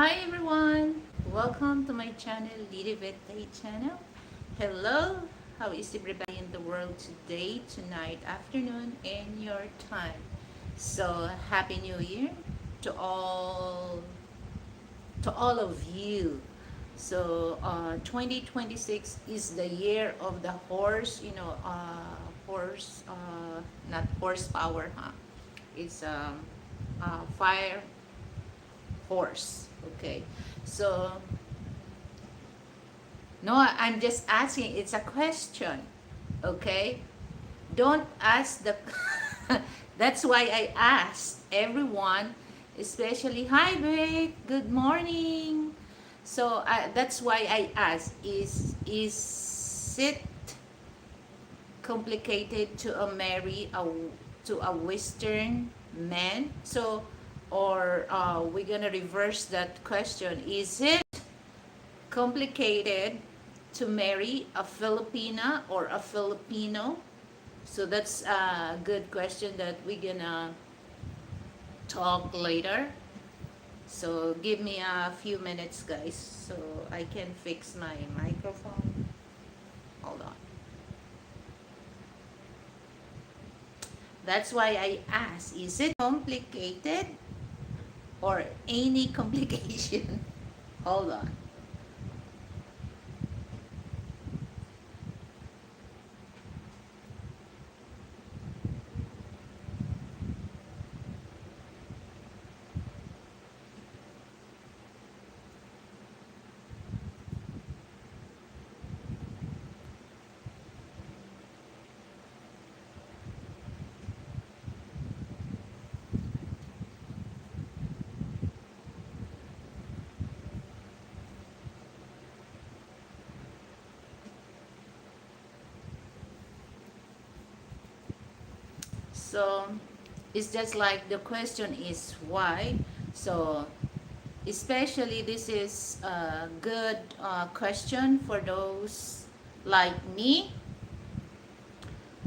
Hi everyone! Welcome to my channel, Liliveth Tate channel. Hello! How is everybody in the world today, tonight, afternoon, and your time? So, Happy New Year to all of you. So, 2026 is the year of the horse, not horsepower, huh? It's fire horse. Okay. So, no, I'm just asking. It's a question. Okay. Don't ask the. That's why I asked everyone, especially, hi, Vic. Good morning. So that's why I asked, is it complicated to marry to a Western man? So, or we're gonna reverse that question. Is it complicated to marry a Filipina or a Filipino? So that's a good question that we're gonna talk later. So give me a few minutes, guys, so I can fix my microphone. Hold on. That's why I asked, is it complicated or any complication? Hold on. So it's just like the question is why. So especially this is a good question for those like me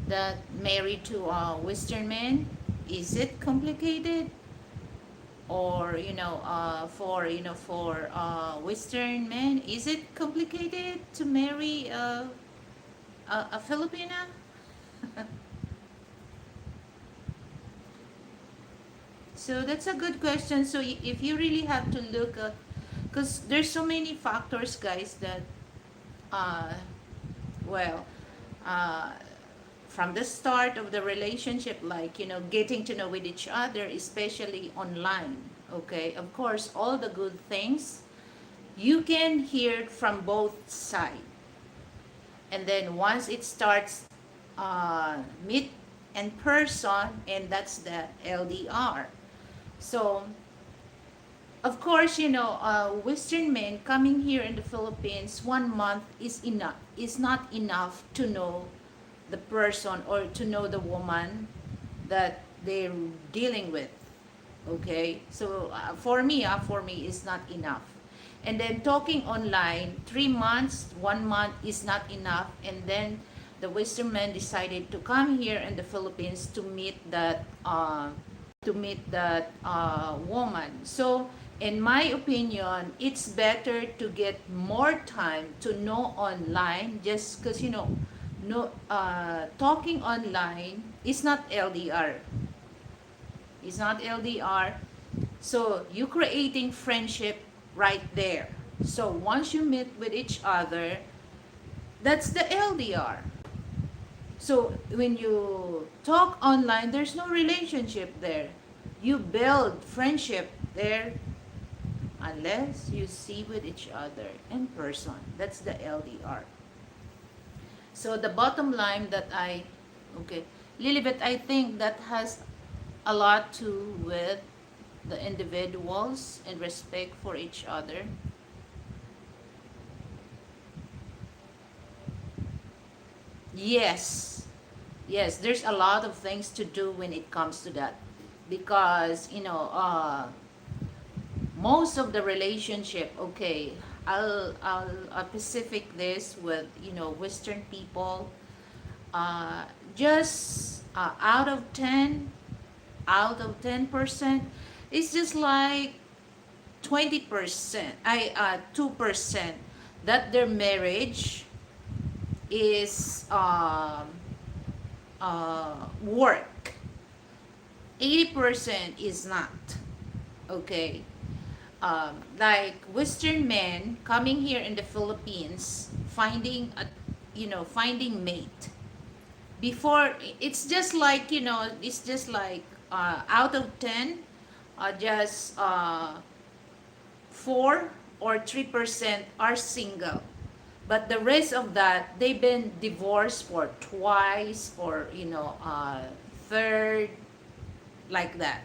that married to a Western man. Is it complicated? Or for Western men, is it complicated to marry a Filipina? So that's a good question. So if you really have to look at, because there's so many factors, guys, that uh, well, uh, from the start of the relationship, like getting to know with each other, especially online. Okay, of course, all the good things you can hear it from both sides, and then once it starts meet in person, and that's the LDR. So of course, Western men coming here in the Philippines 1 month is not enough to know the person or to know the woman that they're dealing with. Okay, so for me is not enough. And then talking online, 3 months, 1 month is not enough. And then the Western man decided to come here in the Philippines to meet that woman. So in my opinion, it's better to get more time to know online, just because no talking online is not LDR. It's not LDR. So you creating friendship right there. So once you meet with each other, that's the LDR. So when you talk online, there's no relationship there. You build friendship there unless you see with each other in person. That's the LDR. So the bottom line that okay, Lilibet, I think that has a lot to with the individuals and respect for each other. Yes, yes, there's a lot of things to do when it comes to that, because most of the relationship, okay, I'll specific this with Western people. uh just out of 10, out of 10%, it's just like 20%, 2% that their marriage is work. 80% is not. Okay. Like Western men coming here in the Philippines, finding mate. Before, it's just like, it's just like, out of 10, just 4 or 3% are single. But the rest of that, they've been divorced for twice, or third, like that.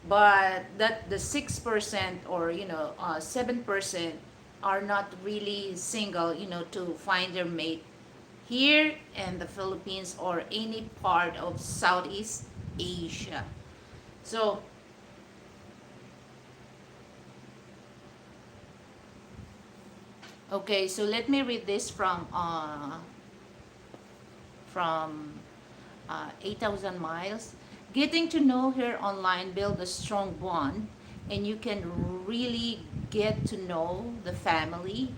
But that the 6%, or 7% are not really single, to find their mate here in the Philippines or any part of Southeast Asia. So, okay, so let me read this from 8,000 miles. Getting to know her online build a strong bond, and you can really get to know the family.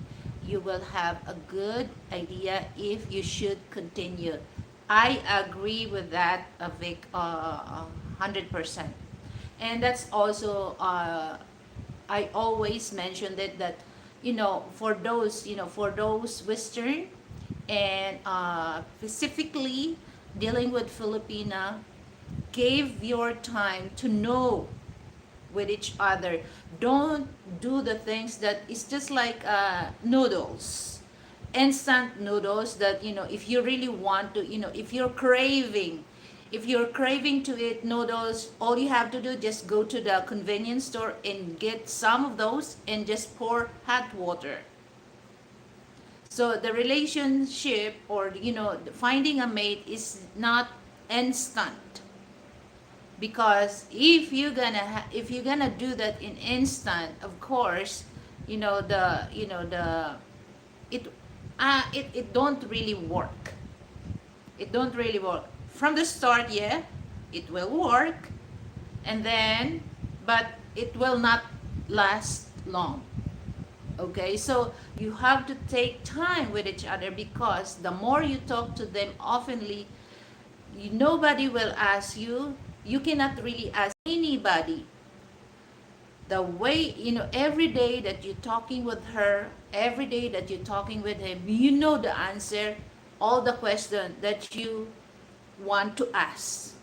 You will have a good idea if you should continue. I agree with that, Vic, 100%. And that's also, I always mentioned it, that for those Western, and specifically dealing with Filipina, give your time to know with each other. Don't do the things that is just like noodles, instant noodles, that if you really want to, if you're craving to eat noodles, all you have to do, just go to the convenience store and get some of those and just pour hot water. So the relationship, or finding a mate is not instant, because if you're gonna do that in instant, of course, the it it don't really work. It don't really work from the start. Yeah, it will work, and then, but it will not last long. Okay, so you have to take time with each other, because the more you talk to them oftenly, nobody will ask you. You cannot really ask anybody the way, every day that you're talking with her, every day that you're talking with him, you know the answer, all the question that you want to ask.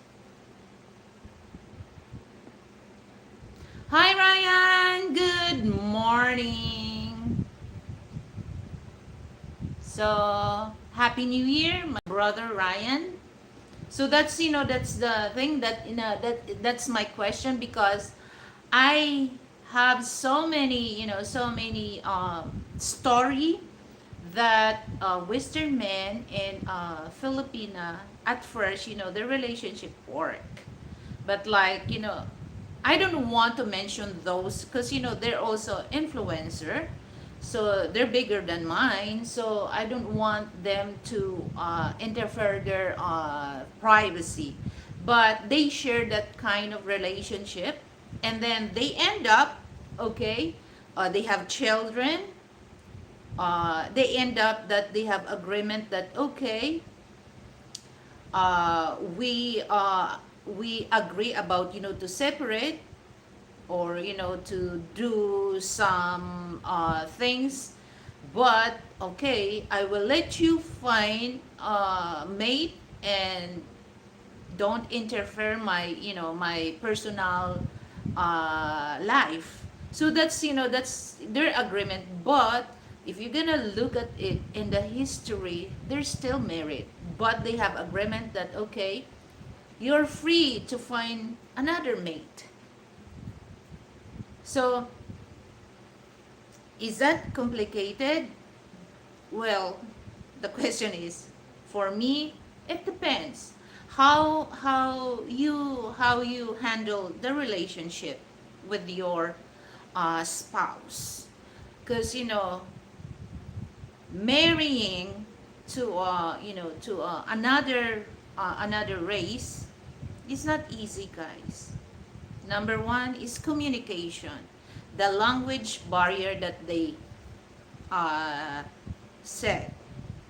Hi Ryan, good morning. So happy new year, my brother Ryan. So that's the thing, that that's my question, because I have so many story that Western men and Filipina, at first, their relationship work, but like, I don't want to mention those, because they're also influencer, so they're bigger than mine, so I don't want them to interfere their privacy, but they share that kind of relationship, and then they end up, okay, they have children, they end up that they have agreement that, okay, we agree about, to separate, or to do some things, but okay, I will let you find a mate, and don't interfere my personal life. So that's their agreement. But if you're gonna look at it in the history, they're still married, but they have agreement that, okay, you're free to find another mate. So is that complicated? Well, the question is, for me, it depends how you handle the relationship with your spouse, because marrying to another race is not easy, guys. Number one is communication. the language barrier that they uh, said.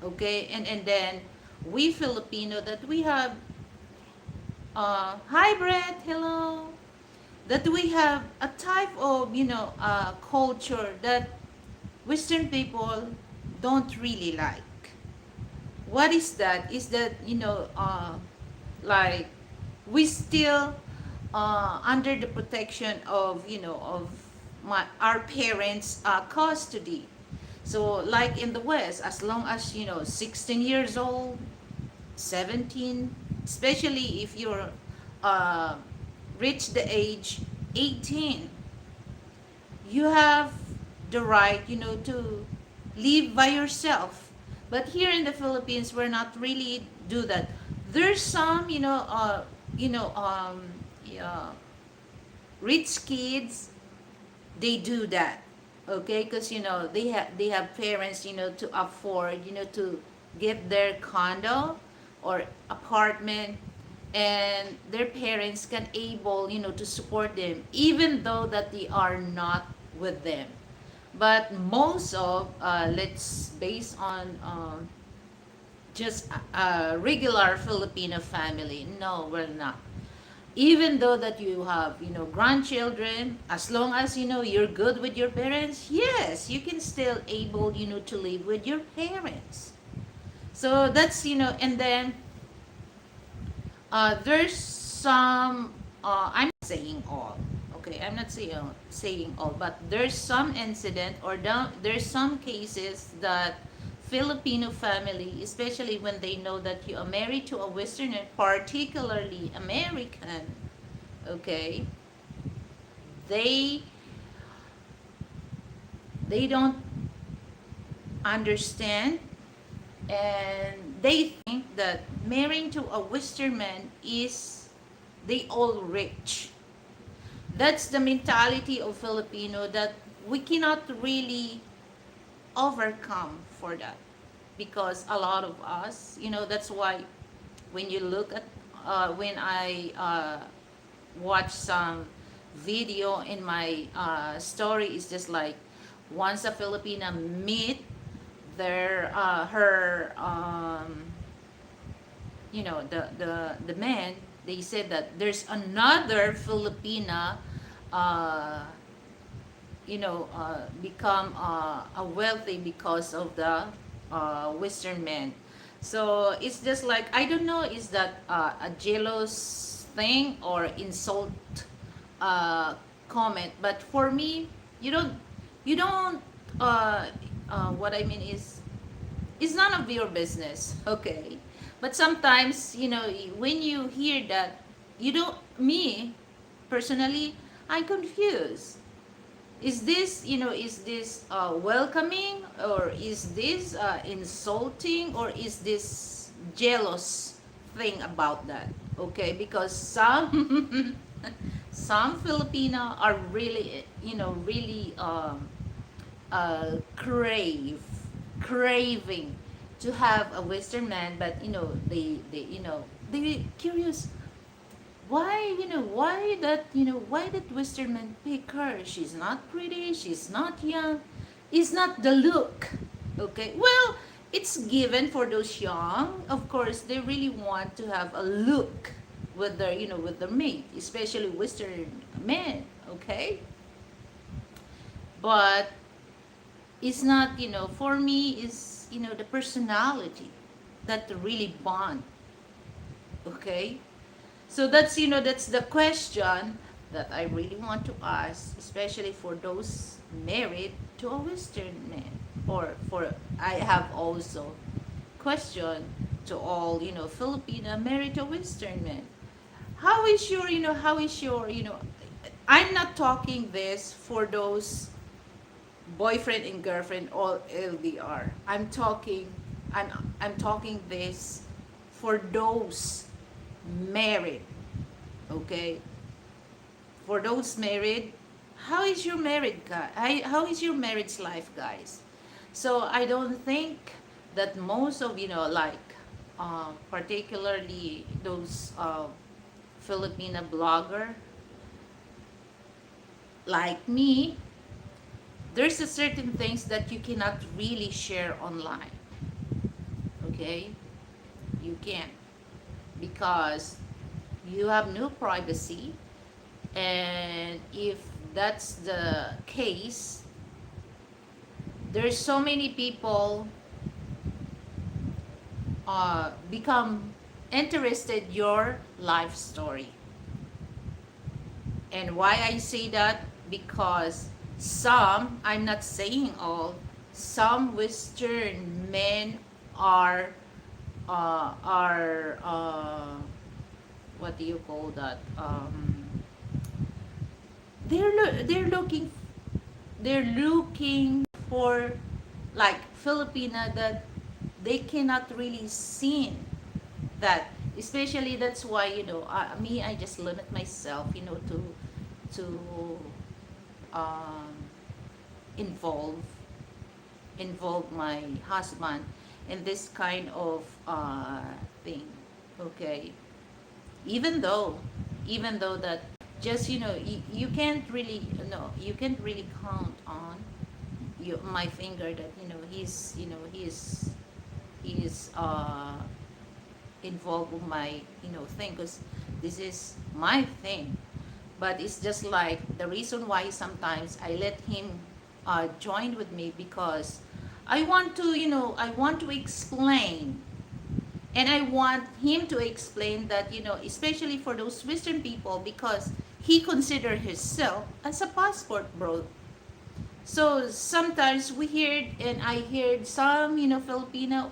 Okay, and then we Filipino that we have hi Brett, hello, that we have a type of culture that Western people don't really like. What is that? Is that like we still under the protection of our parents' custody. So like in the West, as long as 16 years old, 17, especially if you're uh, reach the age 18, you have the right, to live by yourself. But here in the Philippines, we're not really do that. There's some, you know, um, yeah, rich kids, they do that, okay? Because they have parents, to afford, to get their condo or apartment, and their parents can able, to support them, even though that they are not with them. But most of let's base on just a regular Filipino family. No, we're not. Even though that you have grandchildren, as long as you're good with your parents, yes, you can still able to live with your parents. So that's and then there's some I'm not saying all, okay, I'm not saying all, but there's some incident or there's some cases that Filipino family, especially when they know that you are married to a Westerner, particularly American, okay, they they don't understand, and they think that marrying to a Western man is they all rich. That's the mentality of Filipino that we cannot really overcome for that, because a lot of us, that's why when you look at when I watch some video in my story, it's just like once a Filipina meet their her the man, they said that there's another Filipina uh, become a wealthy because of the Western man. So it's just like I don't know, is that a jealous thing or insult uh, comment? But for me, you don't what I mean is it's none of your business, okay? But sometimes, when you hear that, you don't, me, personally, I'm confused. Is this welcoming, or is this insulting, or is this jealous thing about that? Okay, because some some Filipino are really, really craving to have a Western man, but they curious why that Western man pick her. She's not pretty, she's not young, it's not the look. Okay, well, it's given for those young, of course they really want to have a look with their mate, especially Western men, okay? But it's not, for me is the personality that really bond, okay? So that's the question that I really want to ask, especially for those married to a Western man, or for I have also question to all Filipina married to a Western man. How is your I'm not talking this for those boyfriend and girlfriend all LDR. I'm talking this for those married, okay? For those married, how is your marriage life, guys? So I don't think that most of like particularly those Filipina blogger like me, there's a certain things that you cannot really share online. Okay, you can't, because you have no privacy. And if that's the case, there's so many people become interested your life story. And why I say that, because some, I'm not saying all, some Western men are are what do you call that? They're looking for like Filipina, that they cannot really see that. Especially that's why, me, I just limit myself, to um, involve involve my husband in this kind of thing. Okay, even though that, just, you can't really, no, you can't really count on my finger that, he's involved with my, thing, because this is my thing. But it's just like the reason why sometimes I let him join with me, because I want to explain, and I want him to explain that, especially for those Western people, because he consider himself as a passport bro. So sometimes we heard, and I heard some, Filipino,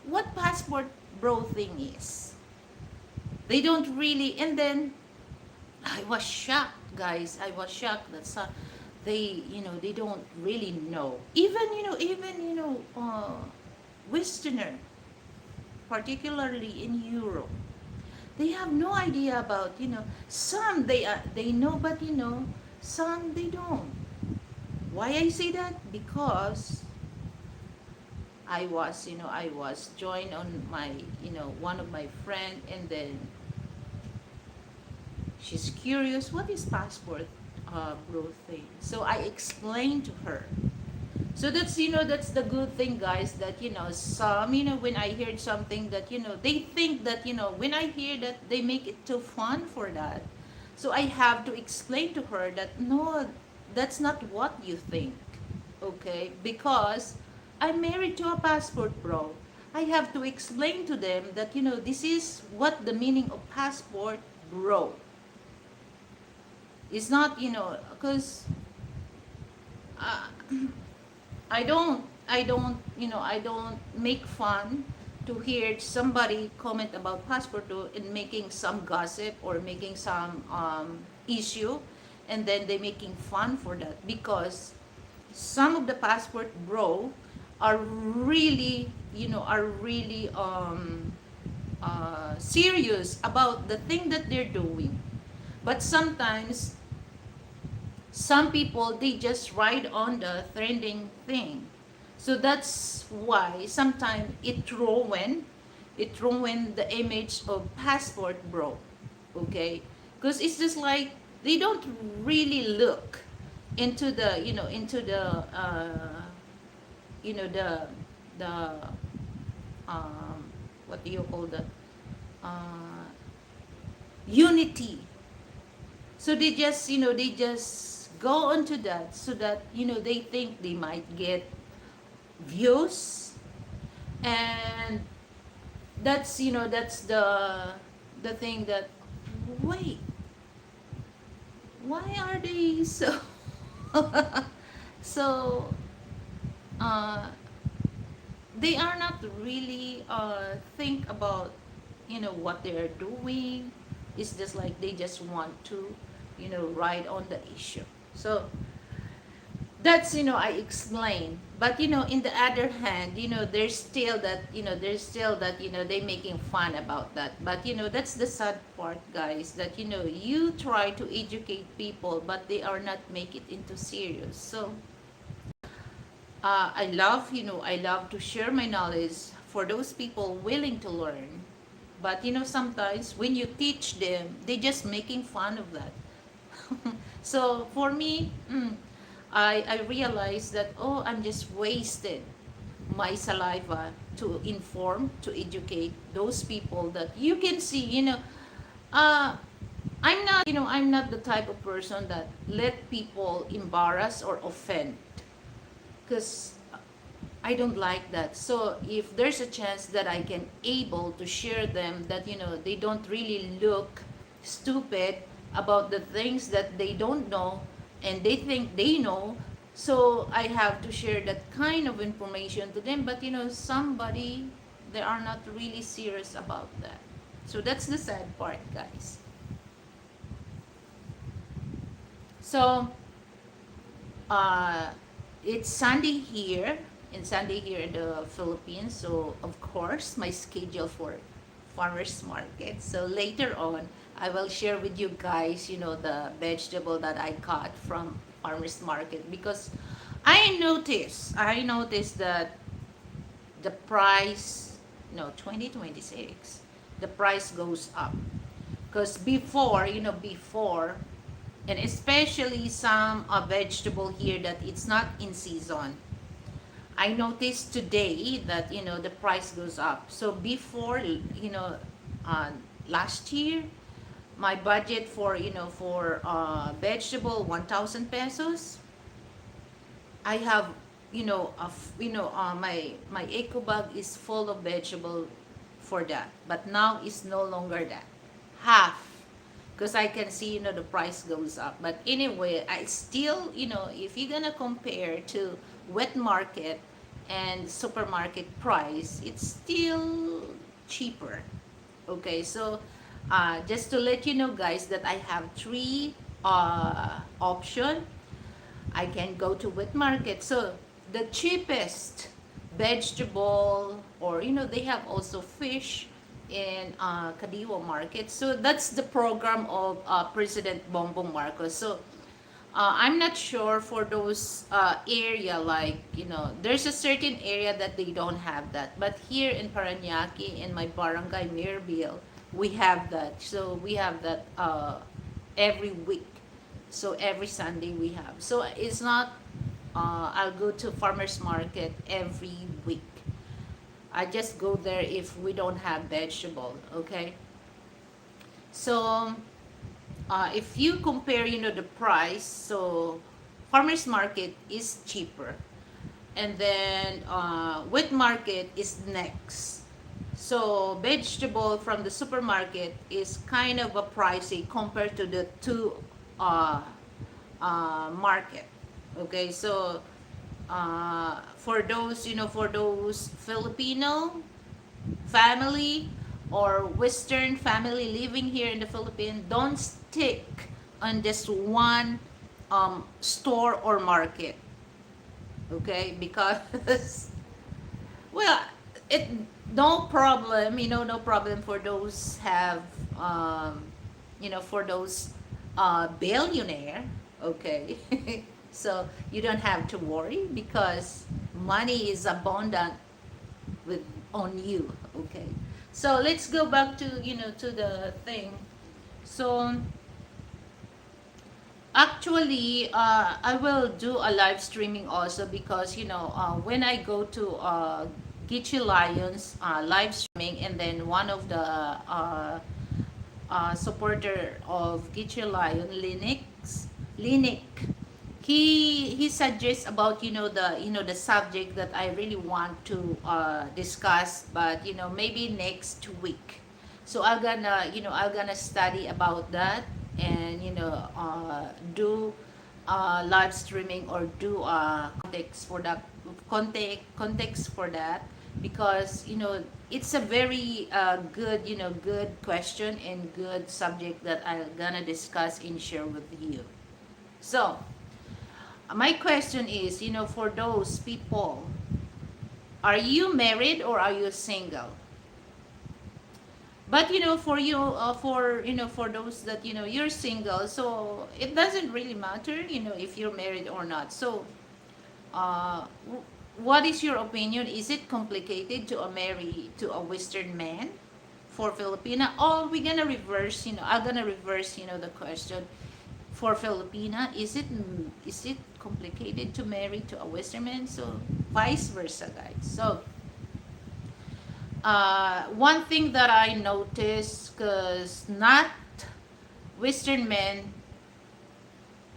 what passport bro thing is. They don't really, and then I was shocked, guys. I was shocked that they don't really know. Even Westerner, particularly in Europe, they have no idea about, some they know, but some they don't. Why I say that? Because I was joined on my, one of my friend, and then she's curious, what is passport bro thing? So I explained to her. So that's the good thing, guys, that, some, when I heard something that, they think that, when I hear that, they make it too fun for that. So I have to explain to her that, no, that's not what you think. Okay, because I'm married to a passport bro. I have to explain to them that, this is what the meaning of passport bro. It's not, because uh, I don't make fun to hear somebody comment about passport bro and making some gossip or making some issue, and then they making fun for that, because some of the passport bro are really, serious about the thing that they're doing. But sometimes some people, they just ride on the trending thing. So that's why sometimes it ruin the image of passport bro. Okay, because it's just like they don't really look into the, the what do you call that, uh, unity. So they just go onto that, so that, they think they might get views. And that's the thing that, wait, why are they so so uh they are not really think about, what they are doing. It's just like they just want to, ride on the issue. So that's, I explain. But, in the other hand, there's still that, they making fun about that. But, that's the sad part, guys, that, you try to educate people, but they are not make it into serious. So I love to share my knowledge for those people willing to learn. But, sometimes when you teach them, they just making fun of that. So for me, I realized that, oh, I'm just wasted my saliva to inform, to educate those people that you can see, uh, I'm not the type of person that let people embarrass or offend, because I don't like that. So if there's a chance that I can able to share them that, they don't really look stupid about the things that they don't know and they think they know, so I have to share that kind of information to them. But somebody, they are not really serious about that. So that's the sad part, guys. So uh, it's Sunday here in the Philippines. So of course, my schedule for farmers market. So later on, I will share with you guys, the vegetable that I got from farmers market, because I noticed that the price, no, 2026, the price goes up. Because before, and especially some vegetable here that it's not in season, I noticed today that the price goes up. So before, uh, last year, my budget for vegetable 1,000 pesos. I have, my eco bag is full of vegetable for that. But now it's no longer that, half, because I can see the price goes up. But anyway, I still, if you're gonna compare to wet market and supermarket price, it's still cheaper. Okay, so just to let you know, guys, that I have three option. I can go to wet market. So the cheapest vegetable, or they have also fish in Kadiwa market. So that's the program of President Bongbong Marcos. So I'm not sure for those area, like there's a certain area that they don't have that. But here in Paranaque, in my barangay Mirville, we have that. So we have that every week. So every Sunday we have. So it's not. I'll go to farmers market every week. I just go there if we don't have vegetable. Okay. So if you compare, the price, so farmers market is cheaper, and then wet market is next. So vegetable from the supermarket is kind of a pricey compared to the two uh, market. Okay, so for those Filipino family or Western family living here in the Philippines, don't stick on just one store or market. Okay, because well, it no problem, no problem for those have for those billionaire. Okay, so you don't have to worry because money is abundant with on you. Okay, so let's go back to to the thing. So actually, I will do a live streaming also, because when I go to Gitchy Lions live streaming, and then one of the supporter of Gitchy Lion, Linik, he suggests about the subject that I really want to discuss, but maybe next week. So I'm gonna study about that, and do live streaming, or do context for that, because it's a very good question and good subject that I'm gonna discuss and share with you. So my question is, for those people, are you married or are you single? But for you, for those that you're single, so it doesn't really matter, if you're married or not. So, what is your opinion? Is it complicated to marry to a Western man for Filipina? Or we gonna reverse? I'm gonna reverse, the question. for Filipina, is it complicated to marry to a Western man? So vice versa, guys. So one thing that I noticed, because not Western men,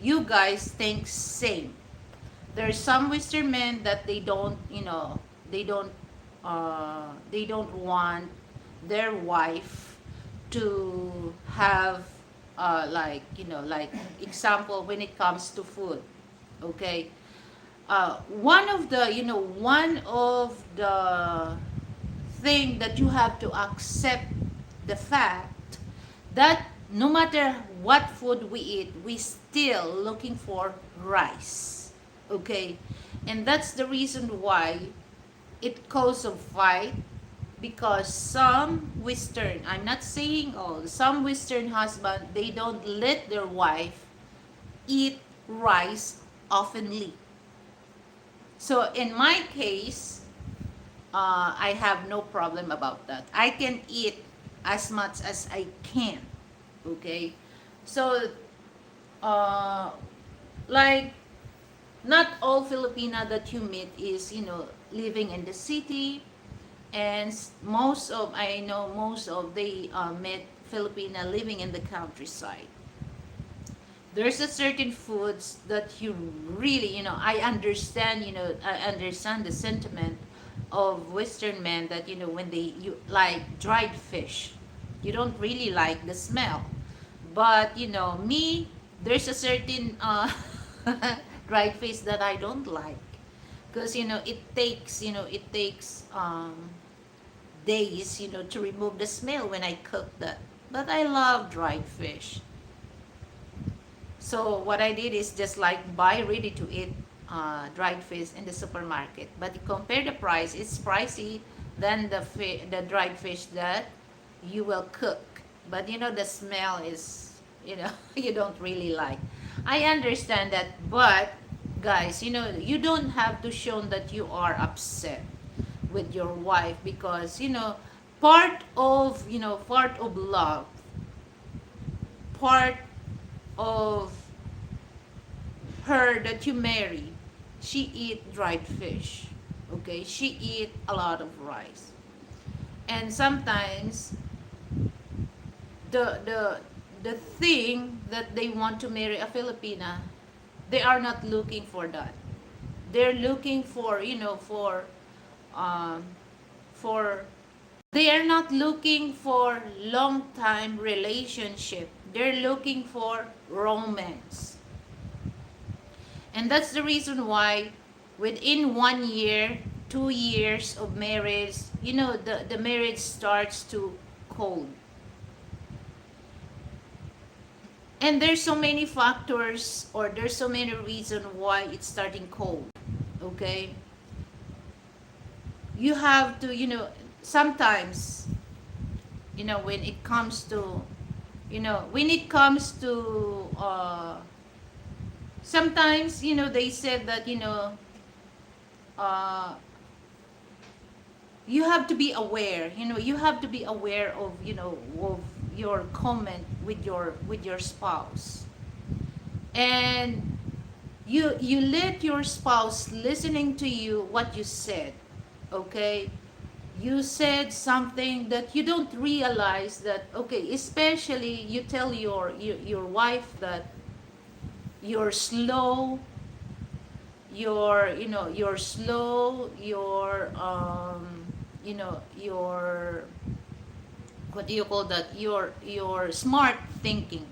you guys think same. There's some Western men that they don't, they don't, they don't want their wife to have, like, like example when it comes to food. Okay, one of the thing that you have to accept the fact that no matter what food we eat, we still looking for rice. Okay, and that's the reason why it causes a fight, because some Western, I'm not saying all, some Western husband, they don't let their wife eat rice oftenly. So in my case, I have no problem about that. I can eat as much as I can. Okay, so uh, like not all Filipina that you meet is living in the city, and most of I know most of they met Filipina living in the countryside. There's a certain foods that you really, I understand the sentiment of Western men that, when you like dried fish, you don't really like the smell. But, me, there's a certain dried fish that I don't like. Because, it takes days, to remove the smell when I cook that. But I love dried fish. So what I did is just like buy ready to eat dried fish in the supermarket. But compare the price, it's pricey than the dried fish that you will cook. But the smell is, you don't really like. I understand that, but guys, you don't have to show that you are upset with your wife, because part of love, part of her that you marry, she eat dried fish. Okay, she eat a lot of rice, and sometimes the the thing that they want to marry a Filipina, they are not looking for that. They're looking for, um, for they are not looking for long time relationship. They're looking for romance. And that's the reason why within 1 year, 2 years of marriage, the marriage starts to cold. And there's so many factors, or there's so many reasons why it's starting cold. Okay? You have to, sometimes, when it comes to, when it comes to, sometimes, they said that, uh, you have to be aware, you have to be aware of, of your comment with your spouse. And you let your spouse listening to you what you said. Okay, you said something that you don't realize that, okay, especially you tell your wife that you're slow, you're slow, you're what do you call that, your smart thinking.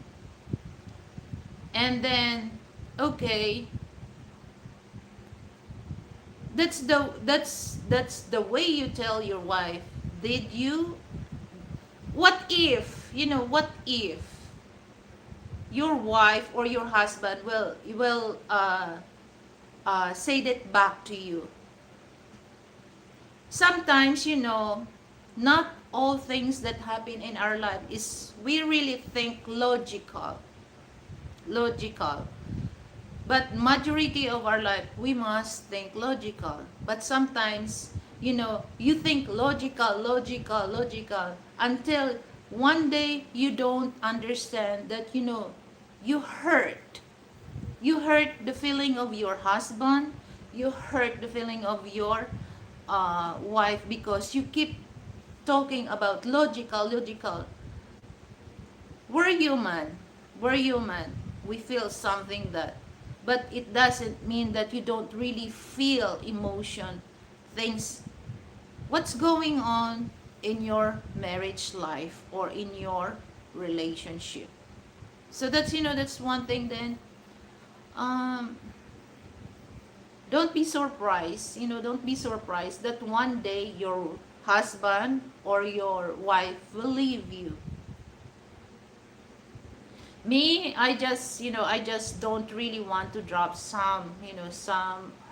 And then, okay, that's the way you tell your wife. Did you, what if, what if your wife or your husband will say that back to you? Sometimes, not all things that happen in our life is we really think logical. But majority of our life, we must think logical. But sometimes, you think logical, until one day you don't understand that, you hurt. You hurt the feeling of your husband. You hurt the feeling of your wife because you keep talking about logical. We're human. We're human. We feel something that, but it doesn't mean that you don't really feel emotion, things, what's going on in your marriage life or in your relationship. So that's, that's one thing. Then um don't be surprised that one day your husband or your wife will leave you. Me, I just don't really want to drop some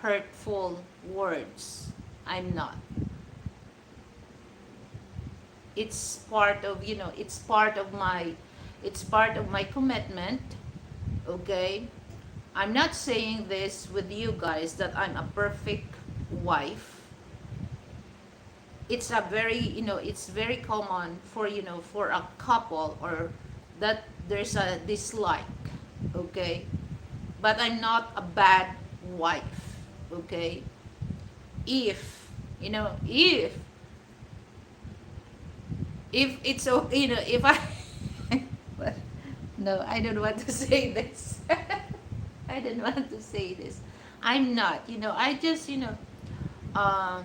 hurtful words. I'm not. It's part of, it's part of my commitment. Okay, I'm not saying this with you guys that I'm a perfect wife. It's a very, it's very common for, for a couple, or that there's a dislike. Okay, but I'm not a bad wife. Okay, if, if it's so, if I but no, I don't want to say this. I don't want to say this. I'm not, I just, um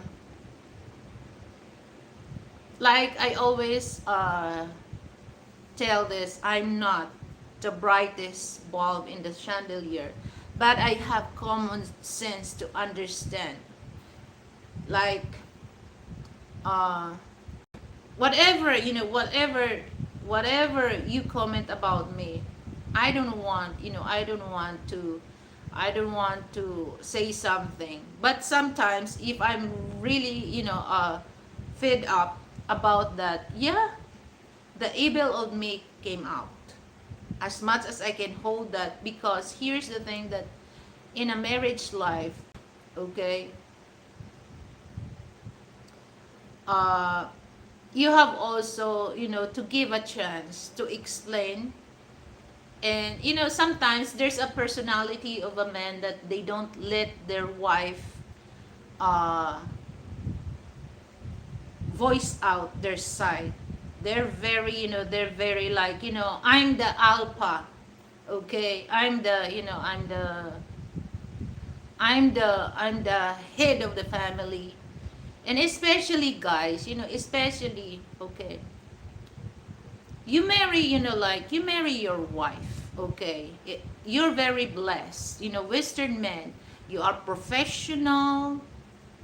like I always tell this, I'm not the brightest bulb in the chandelier, but I have common sense to understand. Like, uh, whatever you comment about me, I don't want to say something. But sometimes if I'm really, fed up about that, yeah, the evil of me came out. As much as I can hold that, because here's the thing, that in a marriage life, okay, uh, you have also, to give a chance to explain. And, sometimes there's a personality of a man that they don't let their wife uh, voice out their side. They're very like, I'm the alpha. Okay, I'm the head of the family. And especially guys, especially, okay, you marry your wife, okay, you're very blessed, Western men, you are professional,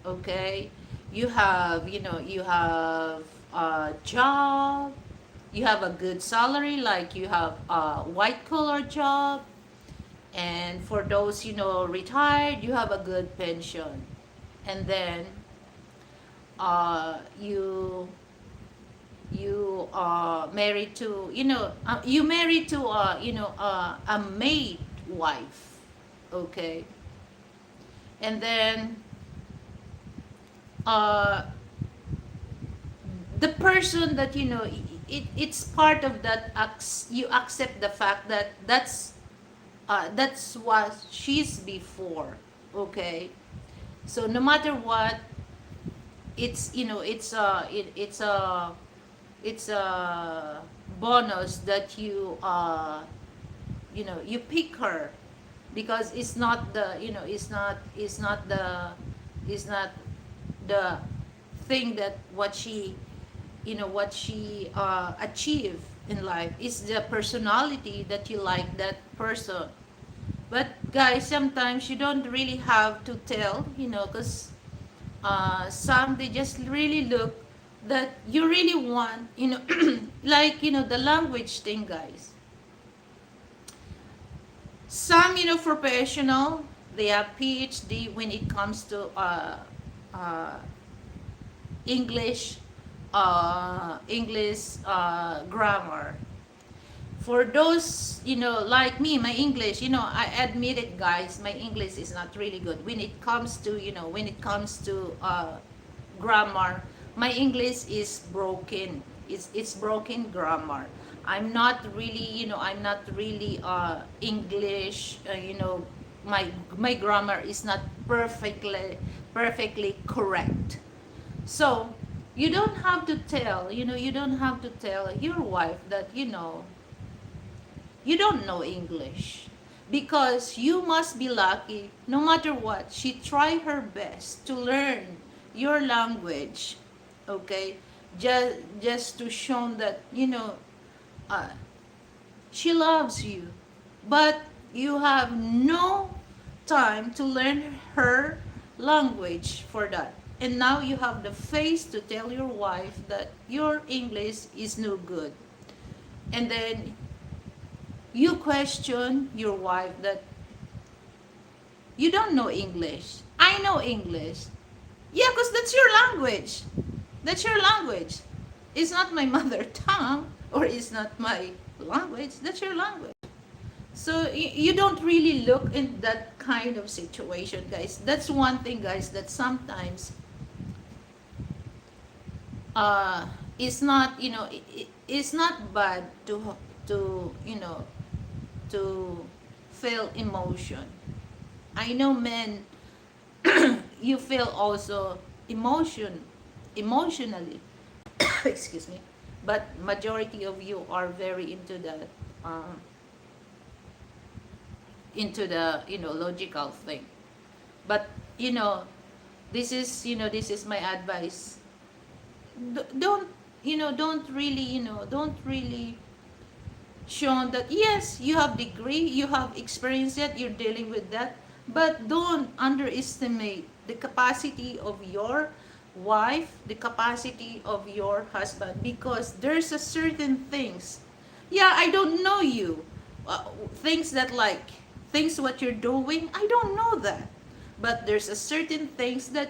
okay, you have a job, you have a good salary, like you have a white collar job, and for those, retired, you have a good pension. And then you married to, you married to, a maid wife, okay, and then uh the person that, it's part of that, you accept the fact that that's what she's before, okay. So no matter what, it's, it's a bonus that you pick her, because it's not the, it's not the thing that what she achieved in life. Is the personality that you like that person. But guys, sometimes you don't really have to tell, because some, they just really look that you really want, like, the language thing, guys. Some, professional, they have PhD when it comes to uh, English, grammar. For those, like me, my English, I admit it, guys, my English is not really good when it comes to, grammar. My English is broken. It's broken grammar. I'm not really, I'm not really English, my grammar is not perfectly correct. So you don't have to tell, you don't have to tell your wife that, you don't know English, because you must be lucky. No matter what, she tried her best to learn your language, okay, just to show that, uh, she loves you, but you have no time to learn her language for that. And now you have the face to tell your wife that your English is no good. And then you question your wife that you don't know English. I know English. Yeah, because that's your language. That's your language. It's not my mother tongue, or it's not my language. That's your language. So you don't really look in that kind of situation, guys. That's one thing, guys, that sometimes uh it's not, it's not bad to to feel emotion. I know men, you feel also emotionally, excuse me, but majority of you are very into that, um, into the, logical thing. But you know this is my advice. Don't, don't really shown that yes, you have degree, you have experience, that you're dealing with that, but don't underestimate the capacity of your wife, the capacity of your husband, because there's a certain things. Yeah, I don't know you, things that, like, things what you're doing, I don't know that, but there's a certain things that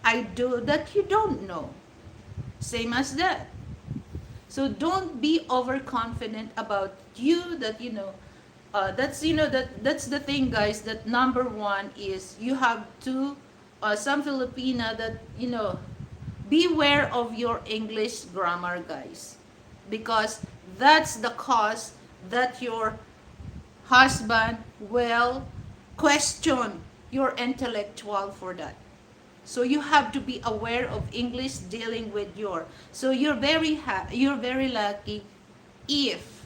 I do that you don't know, same as that. So don't be overconfident about you, that, that's, that's the thing, guys, that number one is you have to, some Filipina that, beware of your English grammar, guys, because that's the cause that your husband will question your intellectual for that. So you have to be aware of English dealing with your. So you're very lucky if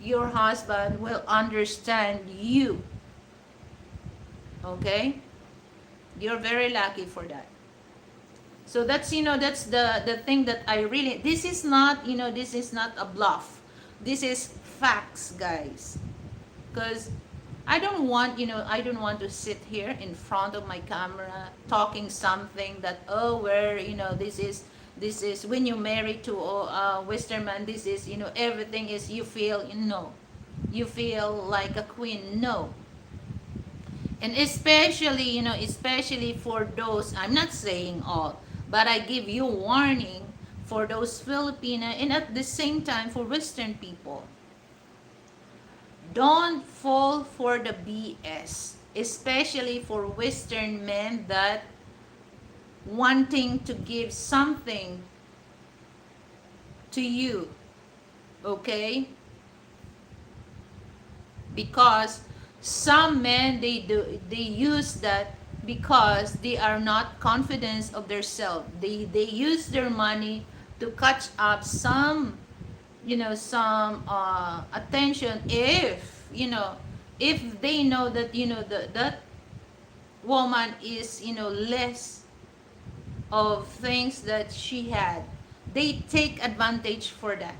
your husband will understand you. Okay? You're very lucky for that. So that's, that's the thing that I really, this is not, this is not a bluff. This is facts, guys. Because I don't want to sit here in front of my camera talking something that, oh, where, this is when you marry to a Western man, this is, everything is, you feel, you feel like a queen. No. And especially, especially for those, I'm not saying all, but I give you warning for those Filipino, and at the same time for Western people. Don't fall for the BS, especially for Western men that wanting to give something to you, okay? Because some men, they use that because they are not confident of themselves. They use their money to catch up some, some attention, if, if they know that, that woman is, less of things that she had, they take advantage for that.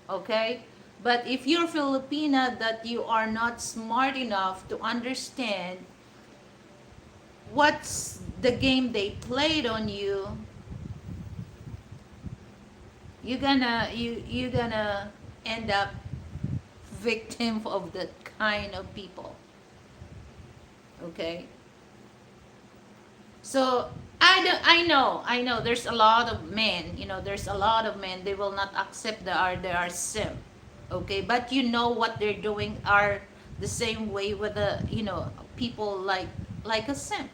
Okay? But if you're Filipina, that you are not smart enough to understand what's the game they played on you, you're gonna end up victim of that kind of people. Okay? So I know there's a lot of men, there's a lot of men, they will not accept they are simp. Okay? But what they're doing are the same way with the, people like a simp.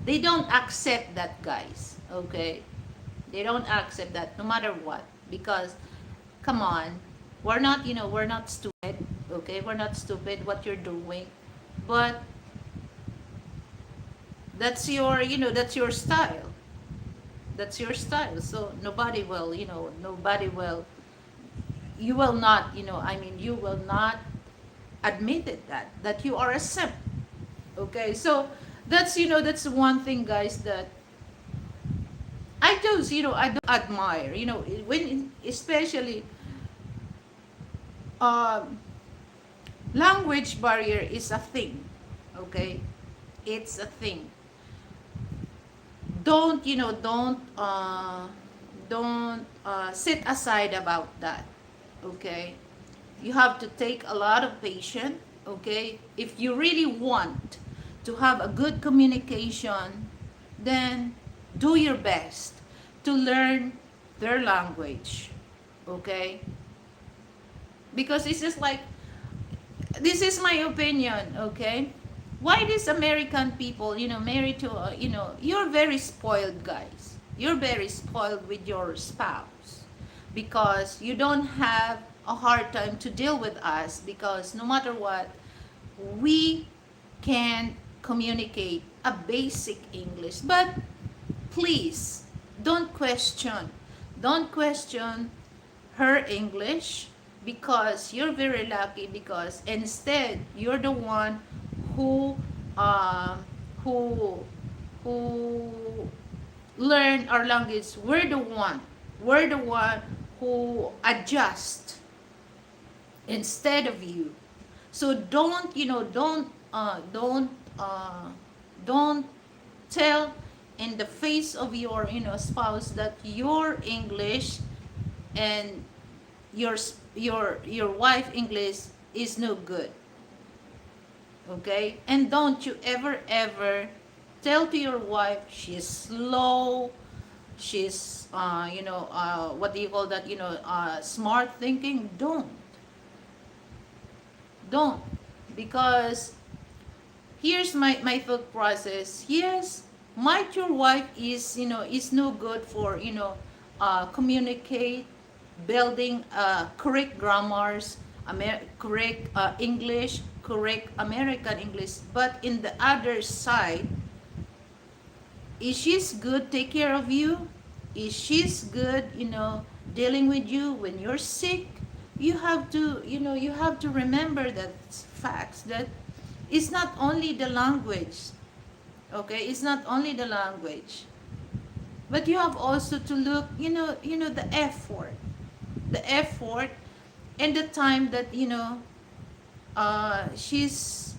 They don't accept that, guys. Okay? They don't accept that no matter what, because come on. We're not stupid, okay? We're not stupid what you're doing. But that's your style. That's your style. So you will not, you will not admit it that you are a simp. Okay? So that's one thing, guys, that I do admire, when especially um language barrier is a thing. Okay? It's a thing. Don't sit aside about that. Okay? You have to take a lot of patience. Okay? If you really want to have a good communication, then do your best to learn their language. Okay? Because it's just like, this is my opinion. Okay? Why these American people, married to, you're very spoiled, guys. You're very spoiled with your spouse because you don't have a hard time to deal with us, because no matter what, we can communicate a basic English. But please, don't question. Don't question her English, because you're very lucky, because instead you're the one who um who who learn our language. We're the one who adjust instead of you. So don't tell in the face of your spouse that your English and your wife English is no good. Okay? And don't you ever tell to your wife she's slow, she's what do you call that, smart thinking. Don't. Because here's my thought process. Yes, might your wife is no good for communicate, building correct grammars, correct English, correct American English. But in the other side, is she's good take care of you? Is she's good, dealing with you when you're sick? You have to remember that facts, that it's not only the language. Okay, it's not only the language, but you have also to look, the effort and the time that she's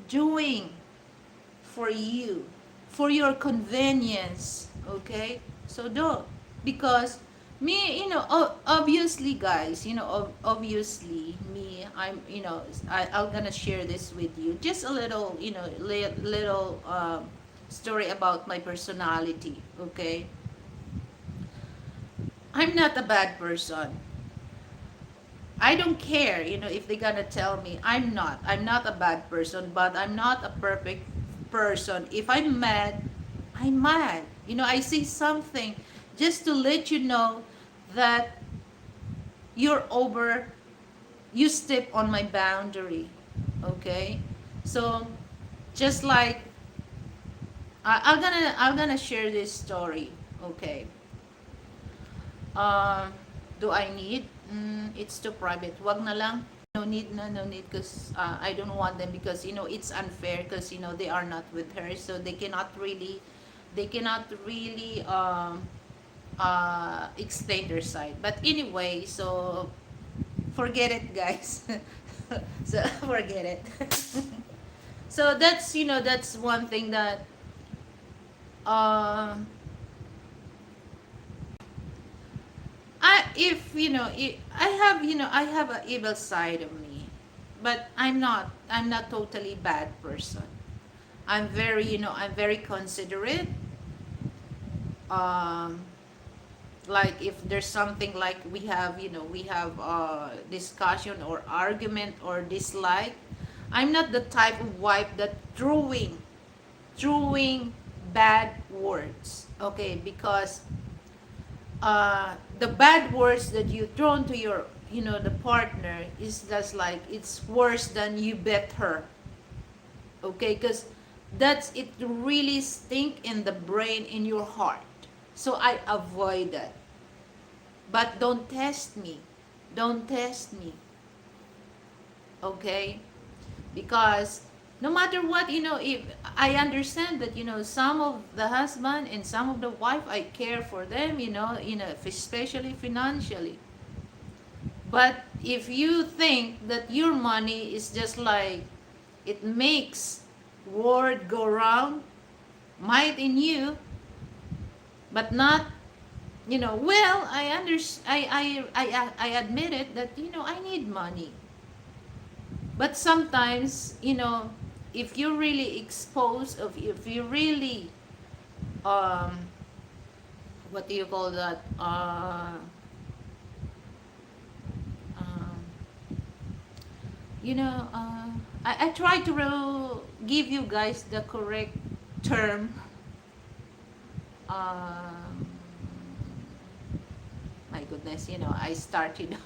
doing for you, for your convenience. Okay? So don't. Because me, obviously, guys, obviously, me, I'm gonna share this with you. Just a little, little story about my personality. Okay? I'm not a bad person. I don't care, if they're gonna tell me I'm not a bad person, but I'm not a perfect person. If I'm mad, I'm mad. I say something just to let you know that you're over, you step on my boundary. Okay? So, just like, I'm gonna share this story. Okay? Uh, do I need? It's too private. Wag na lang. No need, because I don't want them, because it's unfair, because they are not with her, so they cannot really explain their side. But anyway, so forget it, guys. So forget it. So that's one thing that uh, I have a evil side of me, but I'm not totally bad person. I'm very considerate. Um, like if there's something like we have discussion or argument or dislike, I'm not the type of wife that throwing bad words. Okay? Because the bad words that you thrown to your, the partner is just like it's worse than you bet her. Okay, because that's it really stink in the brain, in your heart. So I avoid that. But don't test me. Don't test me. Okay? Because no matter what, if I understand that, some of the husband and some of the wife, I care for them, especially financially. But if you think that your money is just like it makes world go round, might in you, but not, well, I admit it that, I need money. But sometimes, if you're really exposed, if you really, um, what do you call that? Um, I try to give you guys the correct term. Um, my goodness, I started,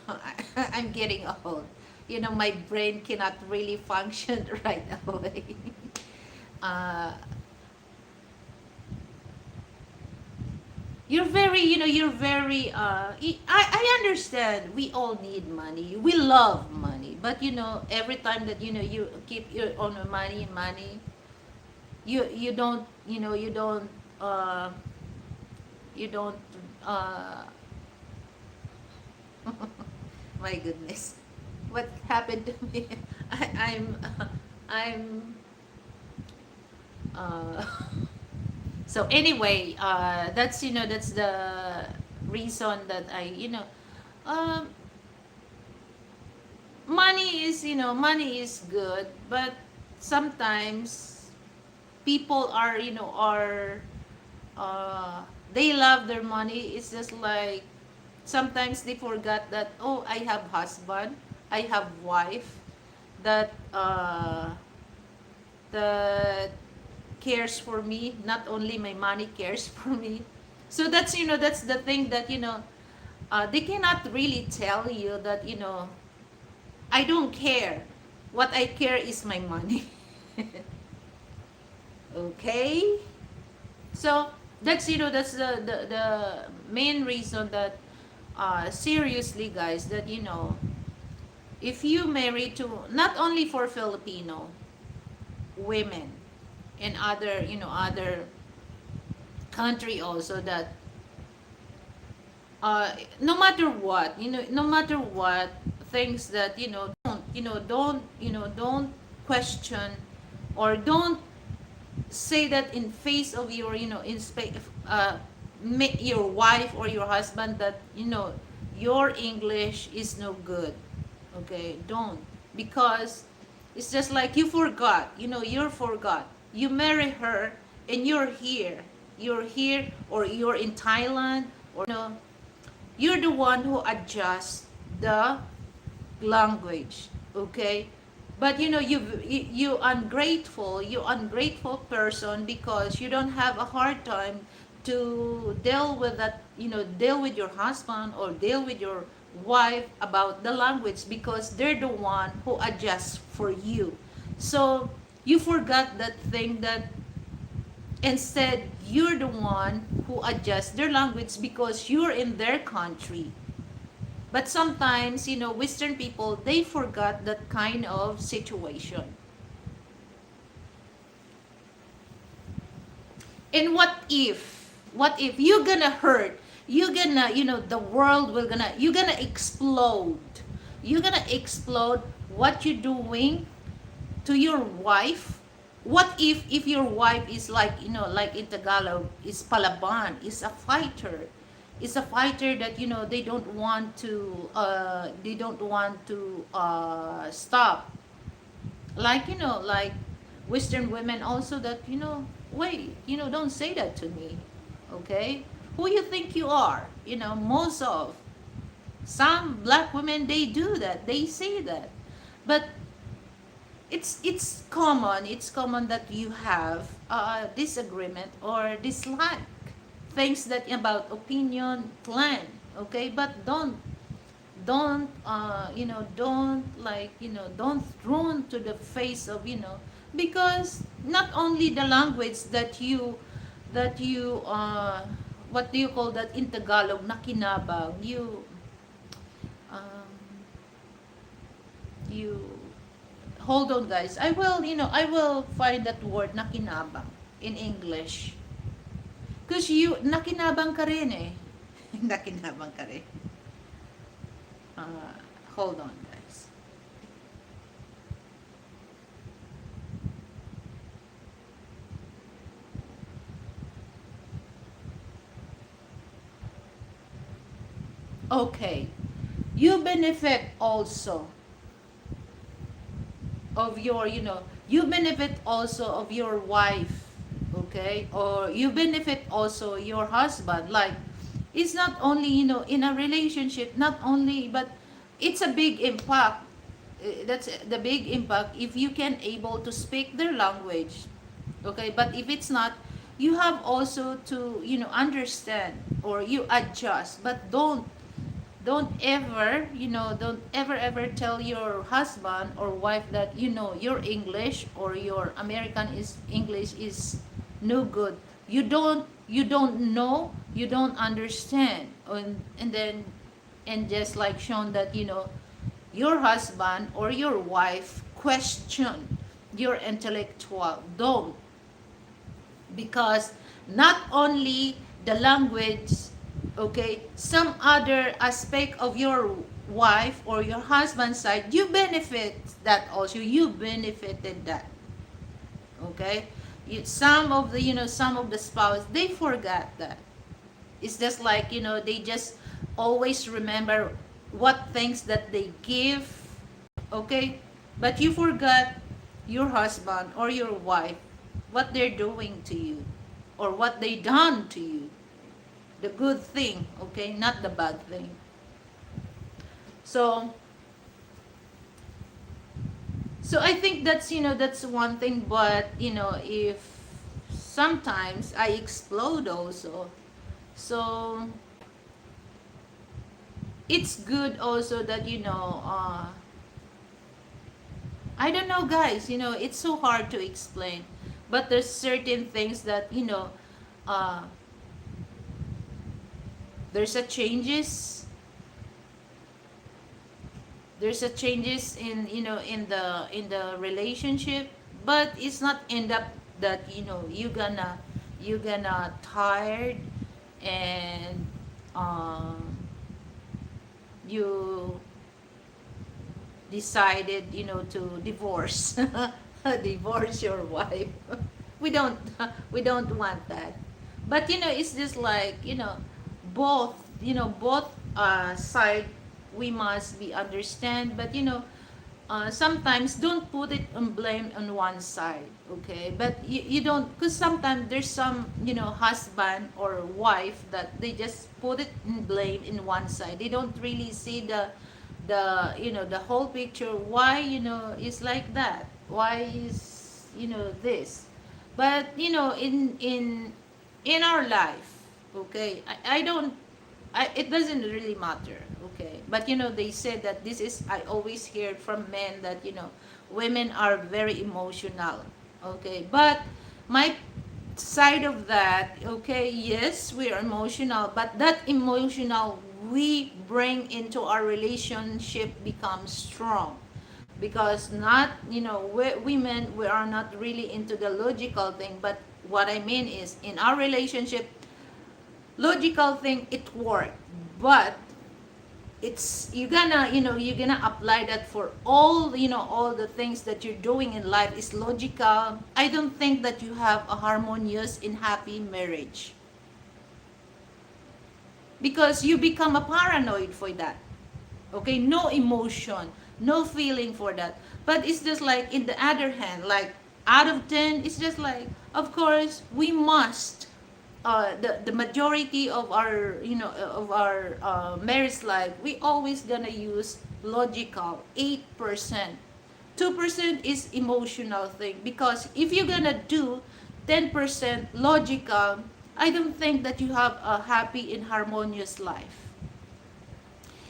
I'm getting old. My brain cannot really function right away. uh, you're very, I understand we all need money. We love money. But, every time that, you keep your own money, you don't, uh, you don't, uh, my goodness, what happened to me? I'm uh, so anyway, that's the reason that um, money is good, but sometimes people are, uh, they love their money. It's just like sometimes they forgot that, oh, I have husband, I have wife that that cares for me. Not only my money cares for me. So that's the thing that, they cannot really tell you that, I don't care. What I care is my money. Okay? So that's the main reason that, seriously guys, that, if you marry to, not only for Filipino women and other country also, that no matter what, no matter what things that, don't question, or don't say that in face of your, your wife or your husband that, your English is no good. Okay, don't. Because it's just like you forgot, you're forgot. You marry her and you're here, or you're in Thailand, or, you're the one who adjusts the language. Okay, but, you ungrateful person, because you don't have a hard time to deal with that, deal with your husband or deal with your wife about the language, because they're the one who adjusts for you. So you forgot that thing, that instead you're the one who adjusts their language because you're in their country. But sometimes, Western people, they forgot that kind of situation. And what if you're gonna hurt, you're gonna, the world will gonna, you're gonna explode. You're gonna explode what you're doing to your wife. What if your wife is like, like in Tagalog, is palaban, is a fighter, is a fighter that, they don't want to stop. Like, like Western women also, that, wait, don't say that to me. Okay, who you think you are? Most of some black women, they do that, they say that. But it's common that you have disagreement or dislike things that about opinion, plan, okay, but don't like, don't thrown to the face of, because not only the language that you what do you call that in Tagalog, nakinabang, um, you hold on guys, I will find that word nakinabang in English, because you nakinabang ka rin eh. Nakinabang ka rin. uh, Hold on guys. Okay, you benefit also of your, you benefit also of your wife, okay, or you benefit also your husband, like it's not only, in a relationship, not only, but it's a big impact. That's the big impact if you can able to speak their language, okay, but if it's not, you have also to, understand, or you adjust, but don't ever tell your husband or wife that, your English or your American is English is no good. You don't know, you don't understand, and then, and just like shown that, your husband or your wife question your intellectual. Don't, because not only the language, okay, some other aspect of your wife or your husband's side, you benefit that also, you benefited that, okay. Some of the, some of the spouse, they forgot that. It's just like, they just always remember what things that they give, okay, but you forgot your husband or your wife, what they're doing to you, or what they done to you, the good thing, okay, not the bad thing. So so I think that's, that's one thing, but if sometimes I explode also, so it's good also that, I don't know guys, it's so hard to explain, but there's certain things that, uh there's a changes, there's a changes in, in the relationship, but it's not end up that, you gonna tired, and you decided, to divorce. Divorce your wife. we don't we don't want that, but it's just like, both, both side, we must be understand, but sometimes don't put it on blame on one side, okay, but you don't, because sometimes there's some, husband or wife that they just put it in blame in one side, they don't really see the whole picture, why, it's like that, why is, this, but in our life, okay, I don't, it doesn't really matter, okay, but they said that this is, I always hear from men that, women are very emotional, okay, but my side of that, okay, yes, we are emotional, but that emotional we bring into our relationship becomes strong, because not, women, we are not really into the logical thing, but what I mean is, in our relationship, logical thing, it worked, but it's, you're gonna apply that for all, all the things that you're doing in life is logical. I don't think that you have a harmonious and happy marriage, because you become a paranoid for that, okay, no emotion, no feeling for that, but it's just like, in the other hand, like, out of 10, it's just like, of course we must, the majority of our, of our marriage life, we always gonna use logical 8%. 2% is emotional thing, because if you're gonna do 10% logical, I don't think that you have a happy and harmonious life.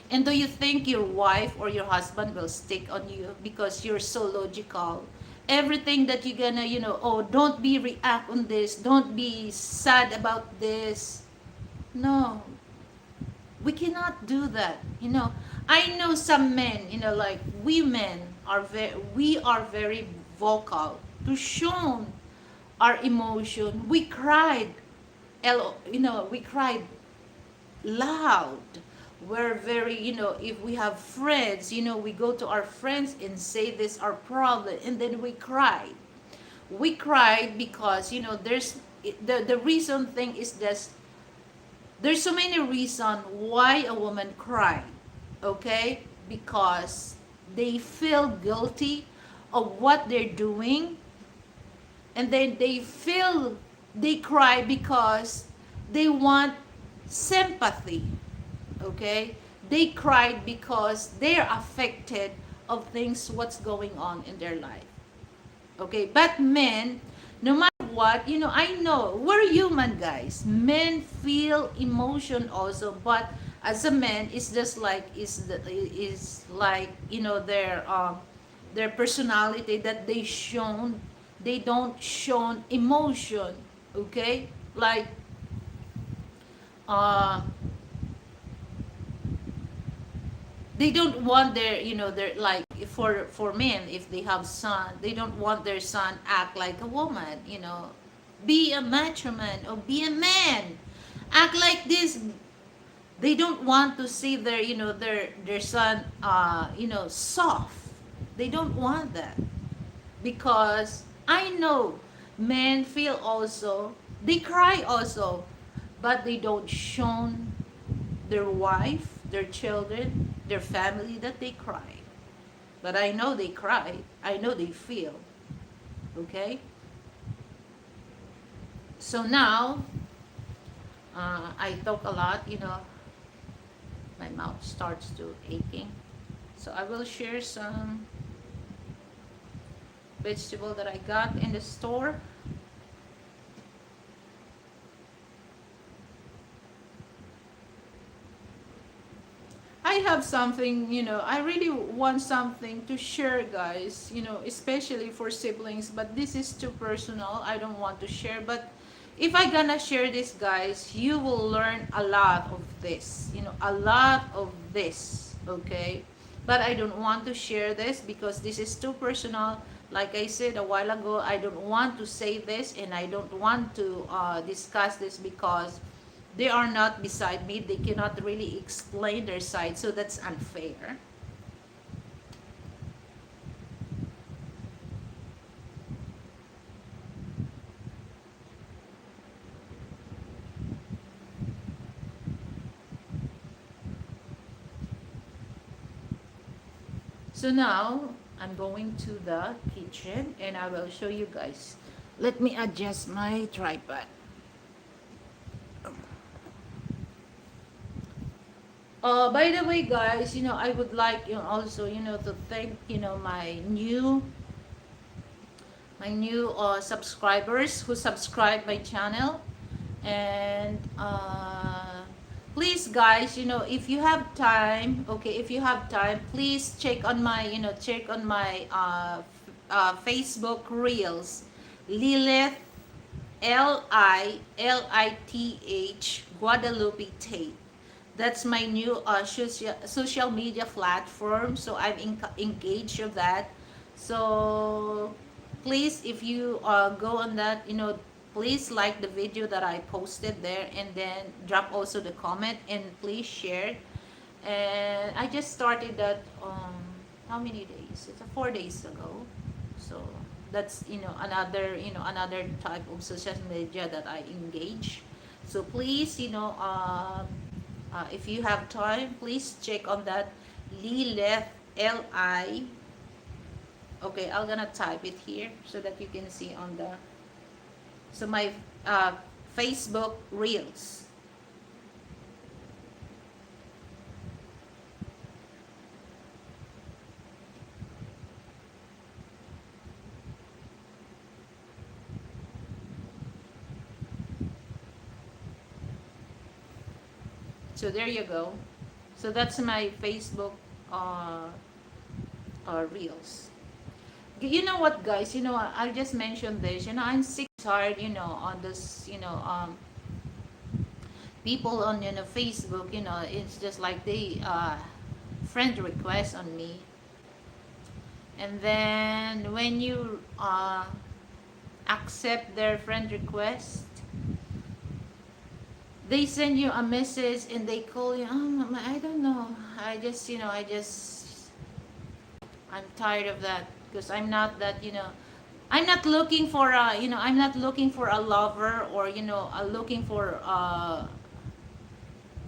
And do you think your wife or your husband will stick on you because you're so logical? Everything that you're gonna, oh, don't be react on this, don't be sad about this. No, we cannot do that. I know some men, like we men we are very vocal to show our emotion. We cried, we cried loud. We're very, if we have friends, we go to our friends and say this our problem, and then we cry. We cried because, there's the reason thing is this. There's so many reasons why a woman cried, okay? Because they feel guilty of what they're doing, and then they cry because they want sympathy, okay? They cried because they're affected of things what's going on in their life, okay? But men, no matter what, I know we're human, guys. Men feel emotion also, but as a man, it's just like is like, their personality that they don't show emotion, okay? Like, uh they don't want their like, for men, if they have son, they don't want their son act like a woman, be a macho man or be a man, act like this. They don't want to see their son soft. They don't want that, because I know men feel also, they cry also, but they don't show their wife, their children, their family that they cry. But I know they cry. I know they feel. Okay? So now, I talk a lot, my mouth starts to aching. So I will share some vegetable that I got in the store. I have something, I really want something to share, guys, especially for siblings, but this is too personal. I don't want to share, but if I gonna share this, guys, you will learn a lot of this, a lot of this, okay? But I don't want to share this because this is too personal. Like I said a while ago, I don't want to say this, and I don't want to discuss this because they are not beside me. They cannot really explain their side, so that's unfair. So now I'm going to the kitchen and I will show you guys. Let me adjust my tripod. By the way, guys, I would like, also, to thank, my new subscribers who subscribe my channel. And please, guys, if you have time, okay, if you have time, please check on my Facebook reels. Lilith, Lilith Guadalupe Tate. That's my new social media platform, so I'm engaged with that. So please, if you go on that, please like the video that I posted there, and then drop also the comment, and please share. And I just started that, how many days? It's 4 days ago. So that's, another type of social media that I engage. So please, if you have time, please check on that. Lilith, Li. Okay, I'm gonna type it here so that you can see on the, so my Facebook reels. So there you go. So that's my Facebook uh, reels. You know what, guys? I just mentioned this. I'm sick tired. On this. People on Facebook. It's just like they friend request on me, and then when you accept their friend request, they send you a message and they call you. I don't know. I'm tired of that because I'm not that. I'm not looking for a. I'm not looking for a lover or looking for a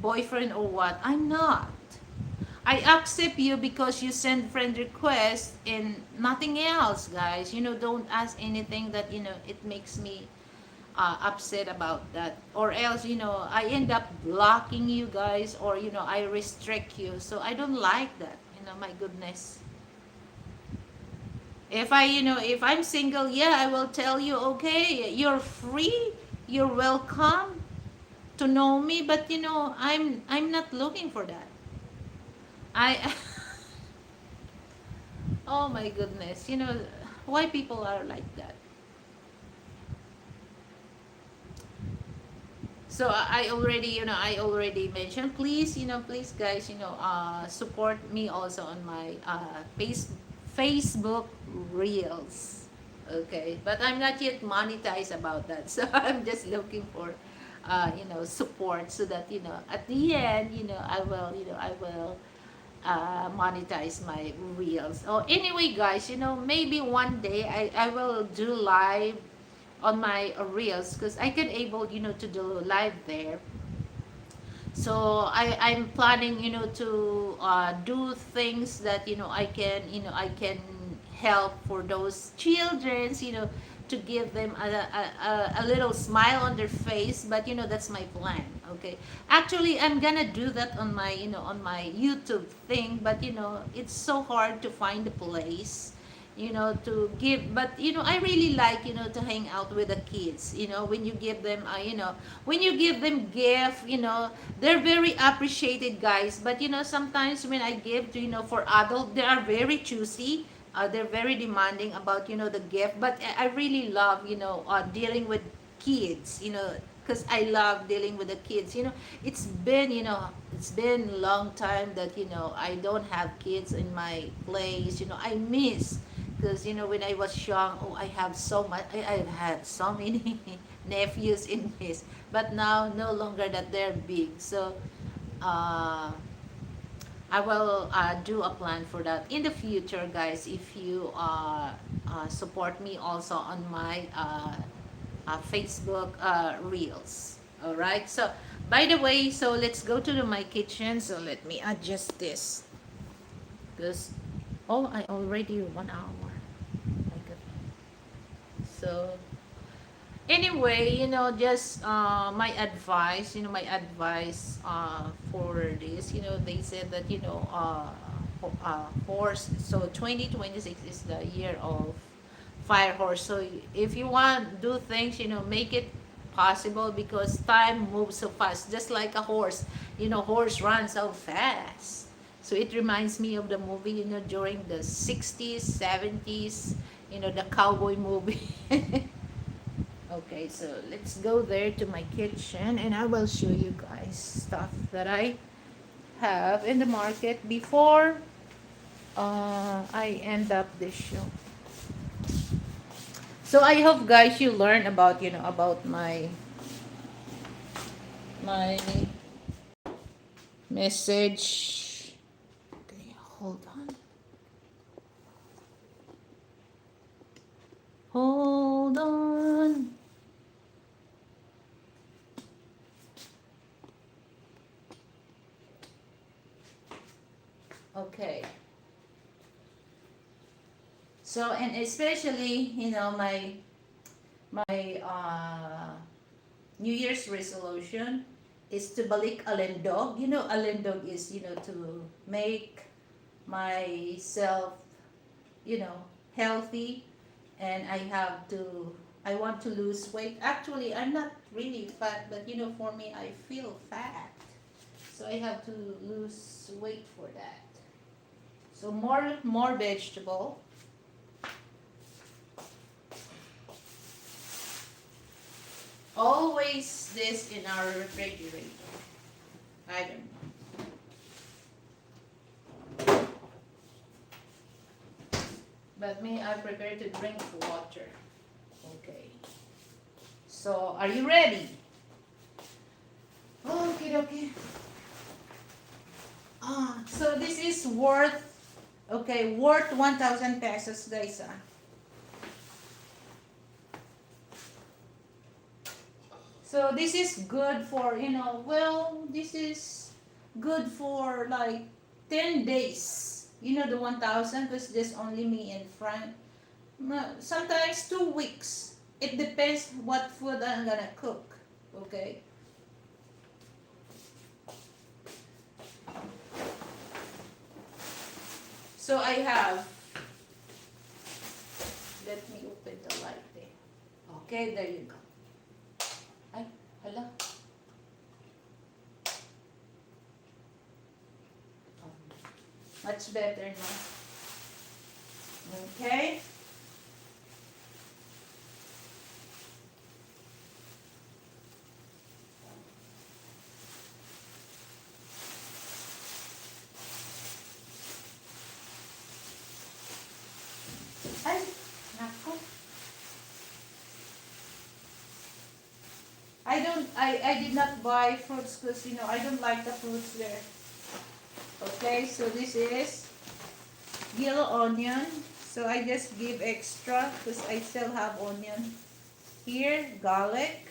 boyfriend or what. I'm not. I accept you because you send friend request and nothing else, guys. Don't ask anything that it makes me upset about that, or else I end up blocking you guys, or I restrict you. So I don't like that. My goodness. If I'm single, yeah, I will tell you, okay, you're free, you're welcome to know me, but I'm not looking for that. I Oh my goodness, why people are like that. So I already mentioned, please, please guys, support me also on my Facebook reels. Okay, but I'm not yet monetized about that. So I'm just looking for support, so that at the end, I will monetize my reels. Oh, anyway, guys, maybe one day I will do live on my reels, because I can able to do live there. So I'm planning to do things that I can help for those childrens, to give them a little smile on their face. But that's my plan. Okay, actually I'm gonna do that on my YouTube thing, but it's so hard to find the place to give. But I really like to hang out with the kids, when you give them gift, they're very appreciated, guys. But sometimes when I give to for adult, they are very choosy. They're very demanding about the gift. But I really love dealing with kids, because I love dealing with the kids. It's been a long time that I don't have kids in my place. I miss, because when I was young, oh, I have so much. I've had so many nephews in this, but now no longer that they're big. So uh, I will do a plan for that in the future, guys. If you support me also on my Facebook reels. All right. So by the way, so let's go to my kitchen. So let me adjust this, because I already 1 hour. My goodness. So anyway, just my advice for this. They said that horse. So 2026 is the year of fire horse. So if you want to do things, make it possible, because time moves so fast, just like a horse. Horse runs so fast. So it reminds me of the movie, during the 60s, 70s, the cowboy movie. Okay, so let's go there to my kitchen, and I will show you guys stuff that I have in the market before I end up this show. So I hope, guys, you learn about my message. Okay, hold on. Hold on. Okay. So, and especially, my New Year's resolution is to balik alendog. Alendog is, to make myself, healthy, and I want to lose weight. Actually, I'm not really fat, but for me, I feel fat. So I have to lose weight for that. So more vegetable. Always this in our refrigerator. I don't know. But me, I prepare to drink water. Okay. So, are you ready? Okay, okay. So this is worth, okay, worth 1,000 pesos, guys. So this is good for, well, this is good for like 10 days. You know the 1,000 because there's only me in front. Sometimes 2 weeks. It depends what food I'm gonna cook. Okay. So I have, let me open the light there. Okay, there you go. Ay, hala. Much better now. Okay. Ay, nako. I did not buy fruits because, I don't like the fruits there. Okay, so this is yellow onion. So I just give extra because I still have onion. Here, garlic.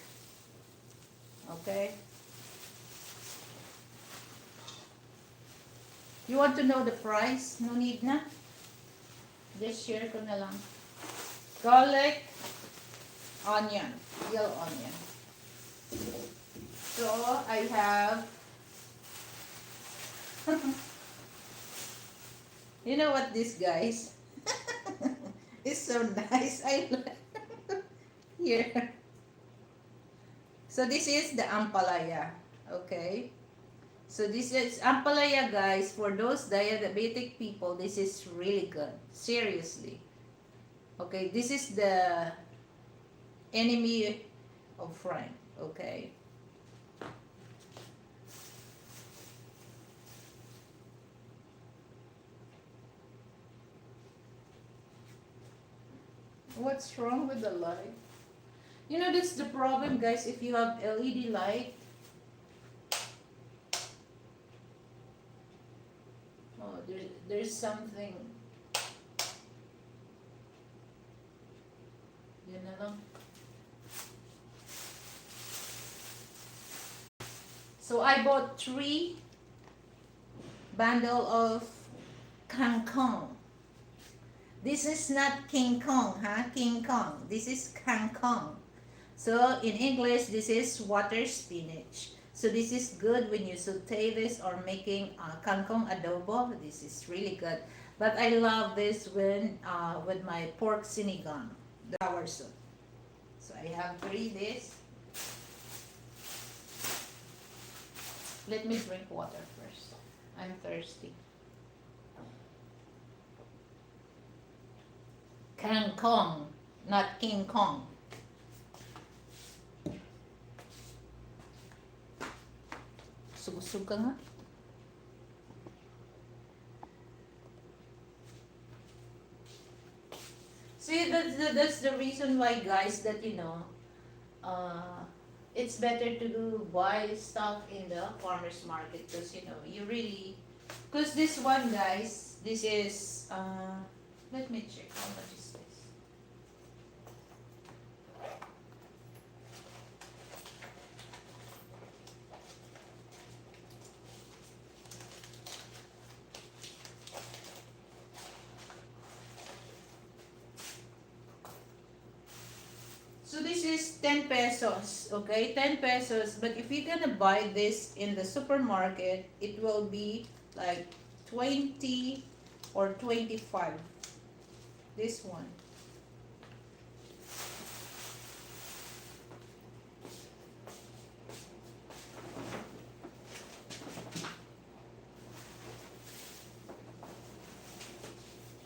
Okay. You want to know the price? No need na. Just share ko na lang. Garlic, onion, yellow onion. So I have, you know what this guys? It's so nice. I here. So this is the ampalaya. Okay. So this is ampalaya, guys. For those diabetic people, this is really good. Seriously. Okay, this is the enemy of friend. Okay. What's wrong with the light? That's the problem, guys. If you have LED light, oh, there's something. Yun na lang. So I bought 3 bundle of kangkong. This is not King Kong, huh? King Kong. This is kangkong. So in English, this is water spinach. So this is good when you saute this or making kangkong adobo. This is really good. But I love this when with my pork sinigang, the sour soup. So I have 3 this. Let me drink water first. I'm thirsty. Kangkong, not King Kong. Subusog ka nga. See, that's the reason why, guys, that it's better to buy stuff in the farmer's market because you really, because this one, guys, this is let me check how much is this. So this is 10 pesos, okay? 10 pesos. But if you're gonna buy this in the supermarket, it will be like 20 or 25. This one.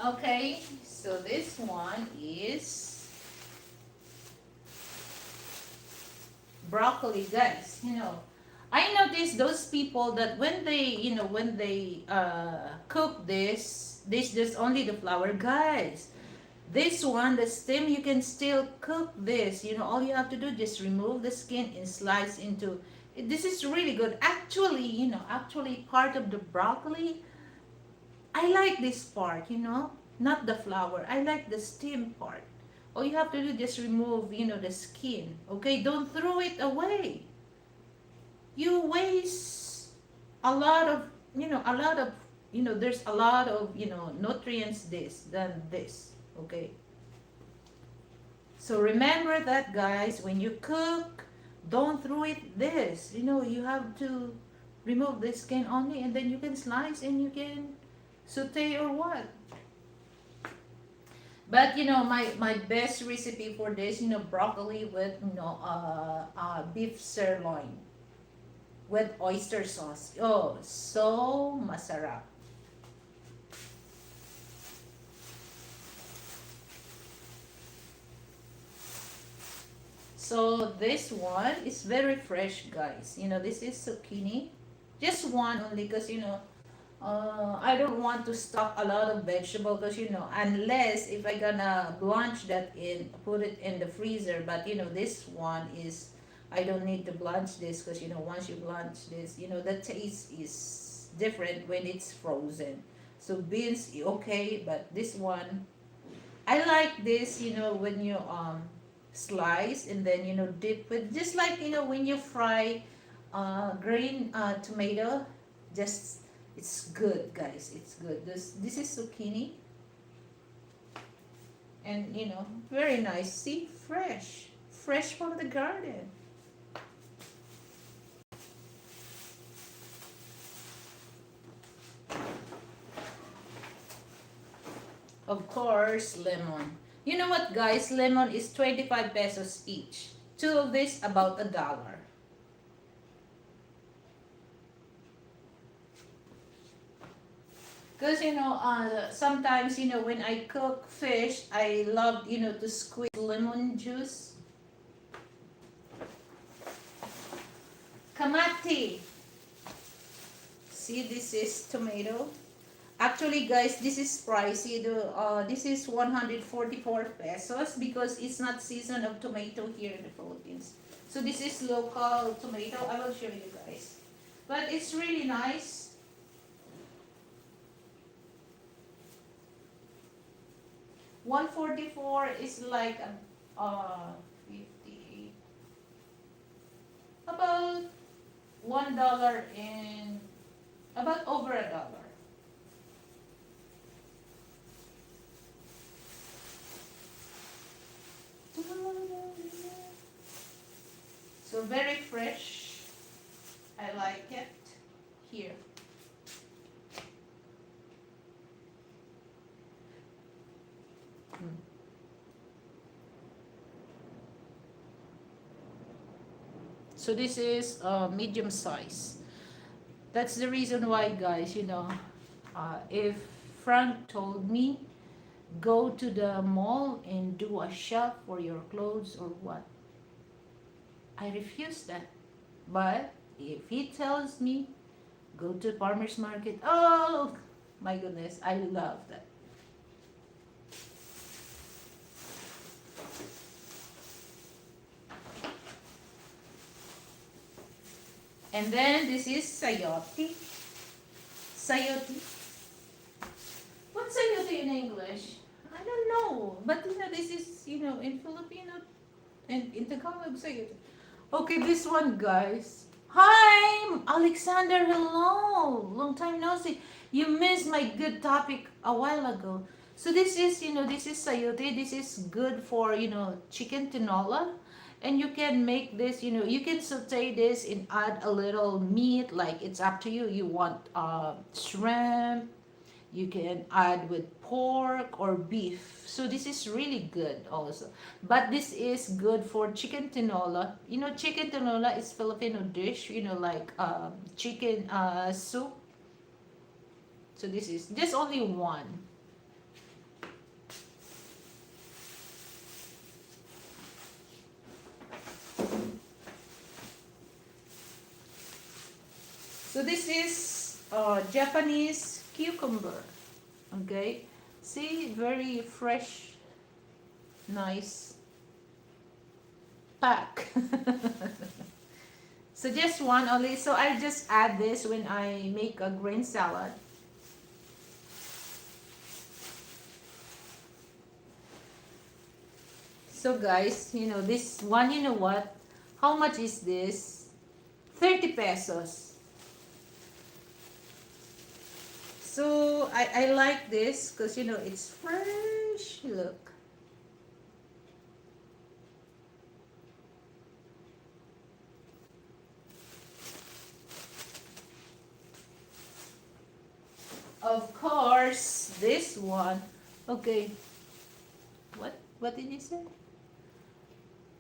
Okay, so this one is broccoli, guys. I notice those people that when they cook this just only the flour, guys. This one, the stem, you can still cook this. All you have to do, just remove the skin and slice into. This is really good. Actually, part of the broccoli, I like this part. Not the flour. I like the stem part. All you have to do, just remove, the skin. Okay, don't throw it away. You waste a lot of, there's a lot of, nutrients this than this. Okay. So remember that, guys, when you cook, don't throw it this. You have to remove the skin only, and then you can slice and you can saute or what. But my best recipe for this, broccoli with beef sirloin with oyster sauce. Oh, so masarap. So this one is very fresh, guys. This is zucchini. Just one only because, I don't want to stock a lot of vegetable because, unless if I gonna blanch that in, put it in the freezer. But, this one is, I don't need to blanch this because, once you blanch this, the taste is different when it's frozen. So beans, okay, but this one, I like this, when you slice and then dip with, just like when you fry green tomato, just it's good, guys. It's good. This is zucchini, and very nice. See, fresh from the garden. Of course, lemon. You know what, guys? Lemon is 25 pesos each. Two of this about $1. Because sometimes when I cook fish, I love to squeeze lemon juice. Kamati. See, this is tomato. Actually, guys, this is pricey. This is 144 pesos because it's not season of tomato here in the Philippines. So this is local tomato. I will show you guys. But it's really nice. 144 is like 50, about $1 and about over $1. So very fresh. I like it here. So this is medium size. That's the reason why, guys, if Frank told me go to the mall and do a shop for your clothes or what, I refuse that. But if he tells me go to farmer's market, oh my goodness, I love that. And then this is sayote. Sayote. What's sayote in English? I don't know. But this is, in Filipino and in Tagalog, sayote. Okay, this one, guys. Hi, Alexander. Hello. Long time no see. You missed my good topic a while ago. So this is, this is sayote. This is good for, chicken tinola. And you can make this, you can saute this and add a little meat. Like, it's up to you. You want shrimp. You can add with pork or beef. So this is really good also. But this is good for chicken tinola. Chicken tinola is Filipino dish, like chicken soup. So this is just only one. So this is Japanese cucumber. Okay, see, very fresh, nice pack. So just one only. So I'll just add this when I make a green salad. So guys, this one, you know what? How much is this? 30 pesos. So I like this because it's fresh. Look. Of course, this one. Okay. What did you say?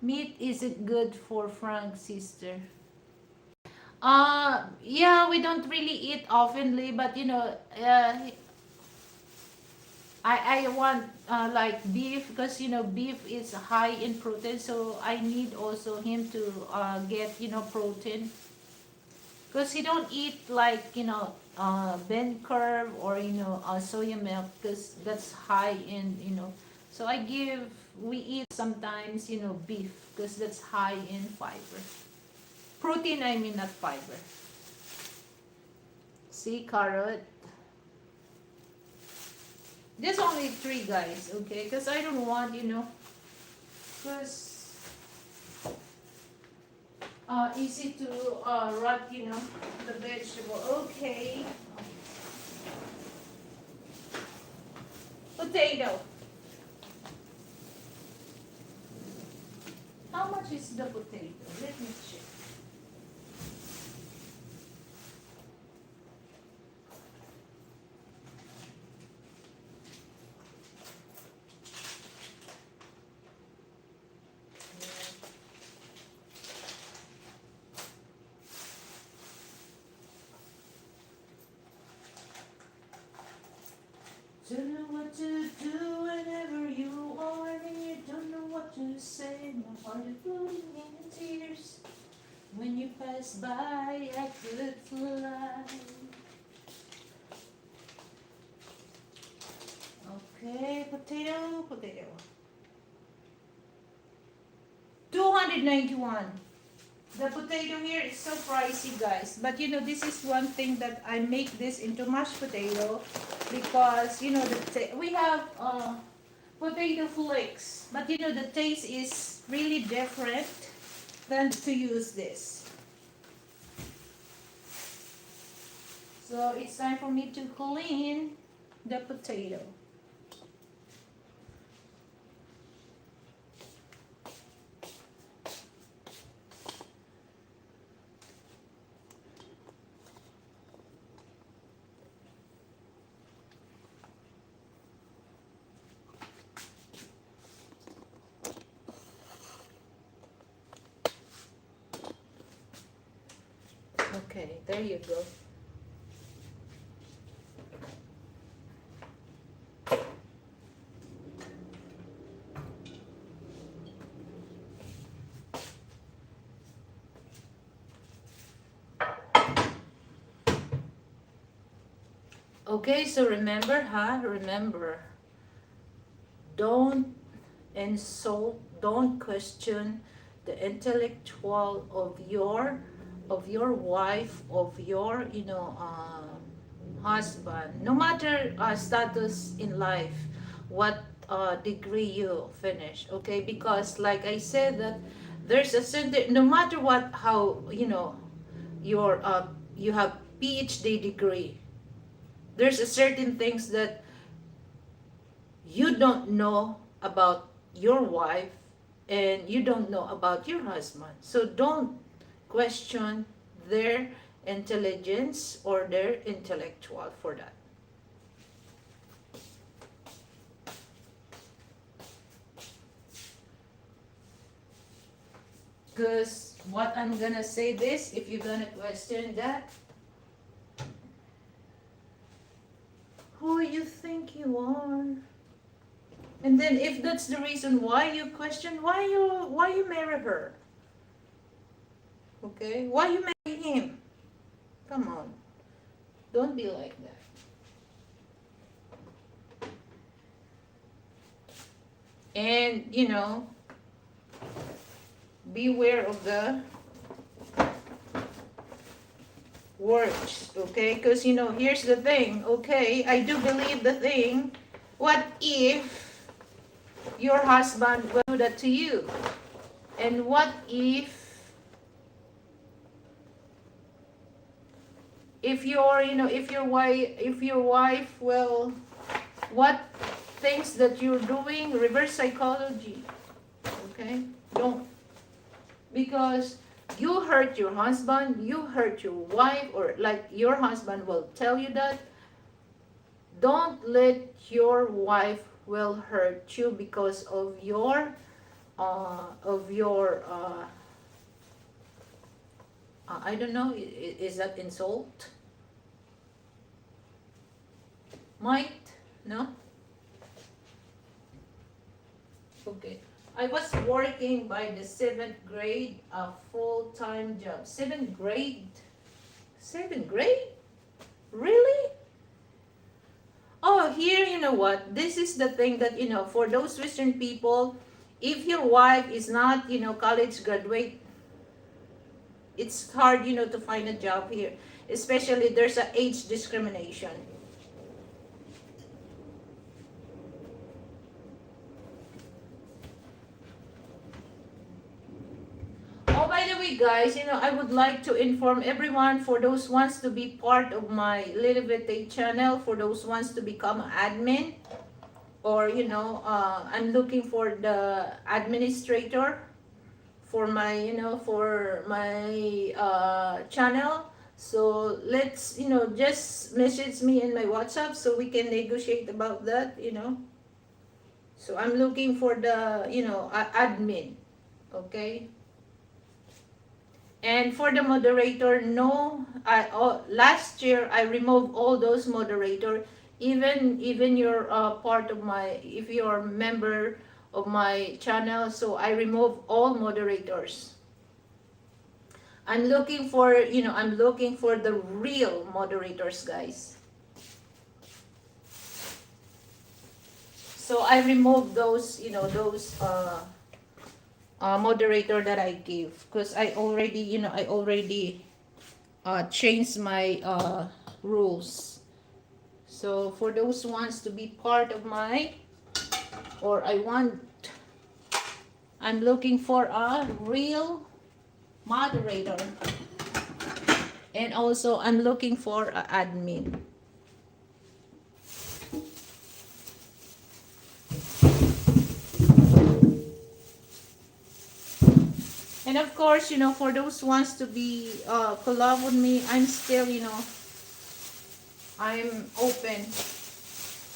Meat isn't good for Frank's sister. Yeah, we don't really eat oftenly, but I want like beef because beef is high in protein, so I need also him to get protein because he don't eat like Ben curd or soya milk because that's high in so we eat sometimes beef because that's high in fiber. Protein, I mean, not fiber. See, carrot. There's only three, guys, okay? Because I don't want, because easy to rot, the vegetable. Okay. Potato. How much is the potato? Let me check. Don't know what to do whenever you are near. Don't know what to say. My heart is floating in tears. When you pass by, I could fly. Okay, potato. 291. The potato here is so pricey, guys. But this is one thing that I make this into mashed potato because we have potato flakes, but the taste is really different than to use this. So it's time for me to clean the potato. Okay, there you go. Okay, so remember, don't insult, don't question the intellectual of your wife, of your husband, no matter status in life, what degree you finish. Okay, because like I said, that there's a certain, no matter what, how your you have PhD degree, there's a certain things that you don't know about your wife and you don't know about your husband. So don't question their intelligence or their intellectual for that. Because what I'm gonna say this, if you're gonna question that, who you think you are? And then if that's the reason why you question, why you marry her? Okay? Why you marry him? Come on. Don't be like that. And, beware of the words, okay? Because, here's the thing, okay? I do believe the thing. What if your husband will do that to you? And what if your wife, well, what things that you're doing, reverse psychology, okay? Don't, because you hurt your husband, you hurt your wife, or like your husband will tell you that. Don't let your wife will hurt you because of your I don't know, is that insult? Might? No? Okay. I was working by the 7th grade, a full-time job. 7th grade? 7th grade? Really? Oh, here, you know what? This is the thing that, for those Western people, if your wife is not, college graduate, it's hard, to find a job here. Especially there's a age discrimination. Oh, by the way, guys, I would like to inform everyone, for those wants to be part of my Liliveth Tate channel, for those wants to become an admin, or, I'm looking for the administrator for my channel. So let's, just message me in my WhatsApp so we can negotiate about that. So I'm looking for the, admin, okay? And for the moderator, no, last year I removed all those moderator, even you're part of my, if you're a member of my channel, so I remove all moderators. I'm looking for the real moderators, guys. So I remove those moderator that I give, because I already changed my rules. So for those ones to be part of my, or I'm looking for a real moderator, and also I'm looking for an admin. And of course, for those ones to be collab with me, I'm still, I'm open.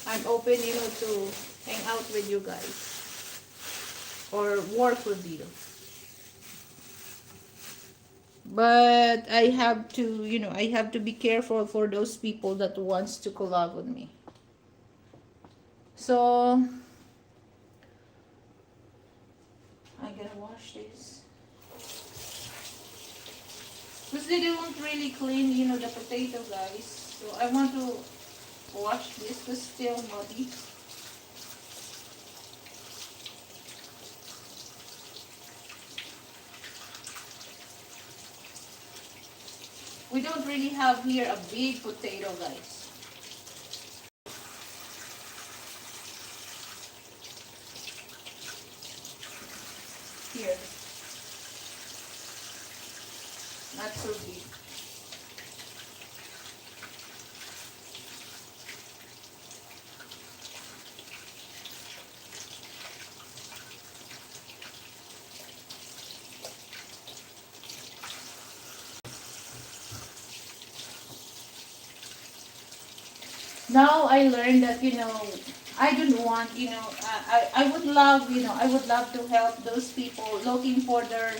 I'm open, to hang out with you guys or work with you. But I have to be careful for those people that wants to collab with me. So I gotta wash this. Because they don't really clean, the potato, guys. So I want to wash this because still muddy. We don't really have here a big potato, guys. Here. Not so big. Now I learned that, I don't want, I would love, to help those people looking for their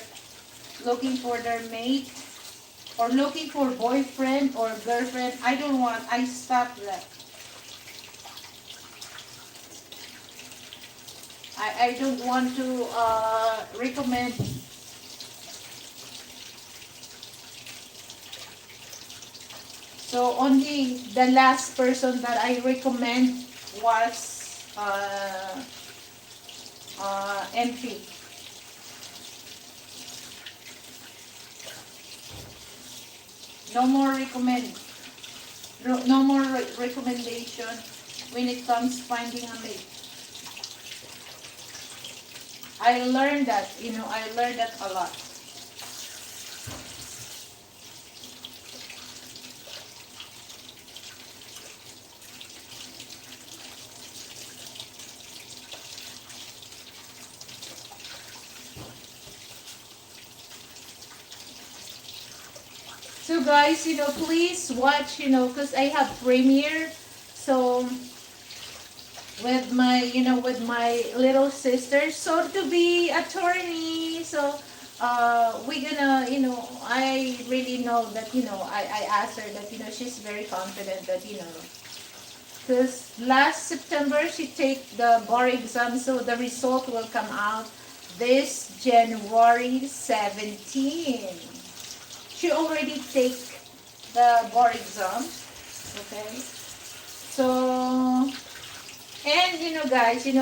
mate, or looking for boyfriend or girlfriend. I stopped that. I don't want to recommend. So only the last person that I recommend was MP. No more recommend. No more recommendation when it comes finding a mate. I learned that, I learned that a lot. So guys, please watch, because I have premiere. So with my little sister, so to be attorney. So we're gonna, I really know that, I asked her that, she's very confident that, because last September she take the bar exam, so the result will come out this January 17. She already take the bar exam. Okay. So, and guys, I'm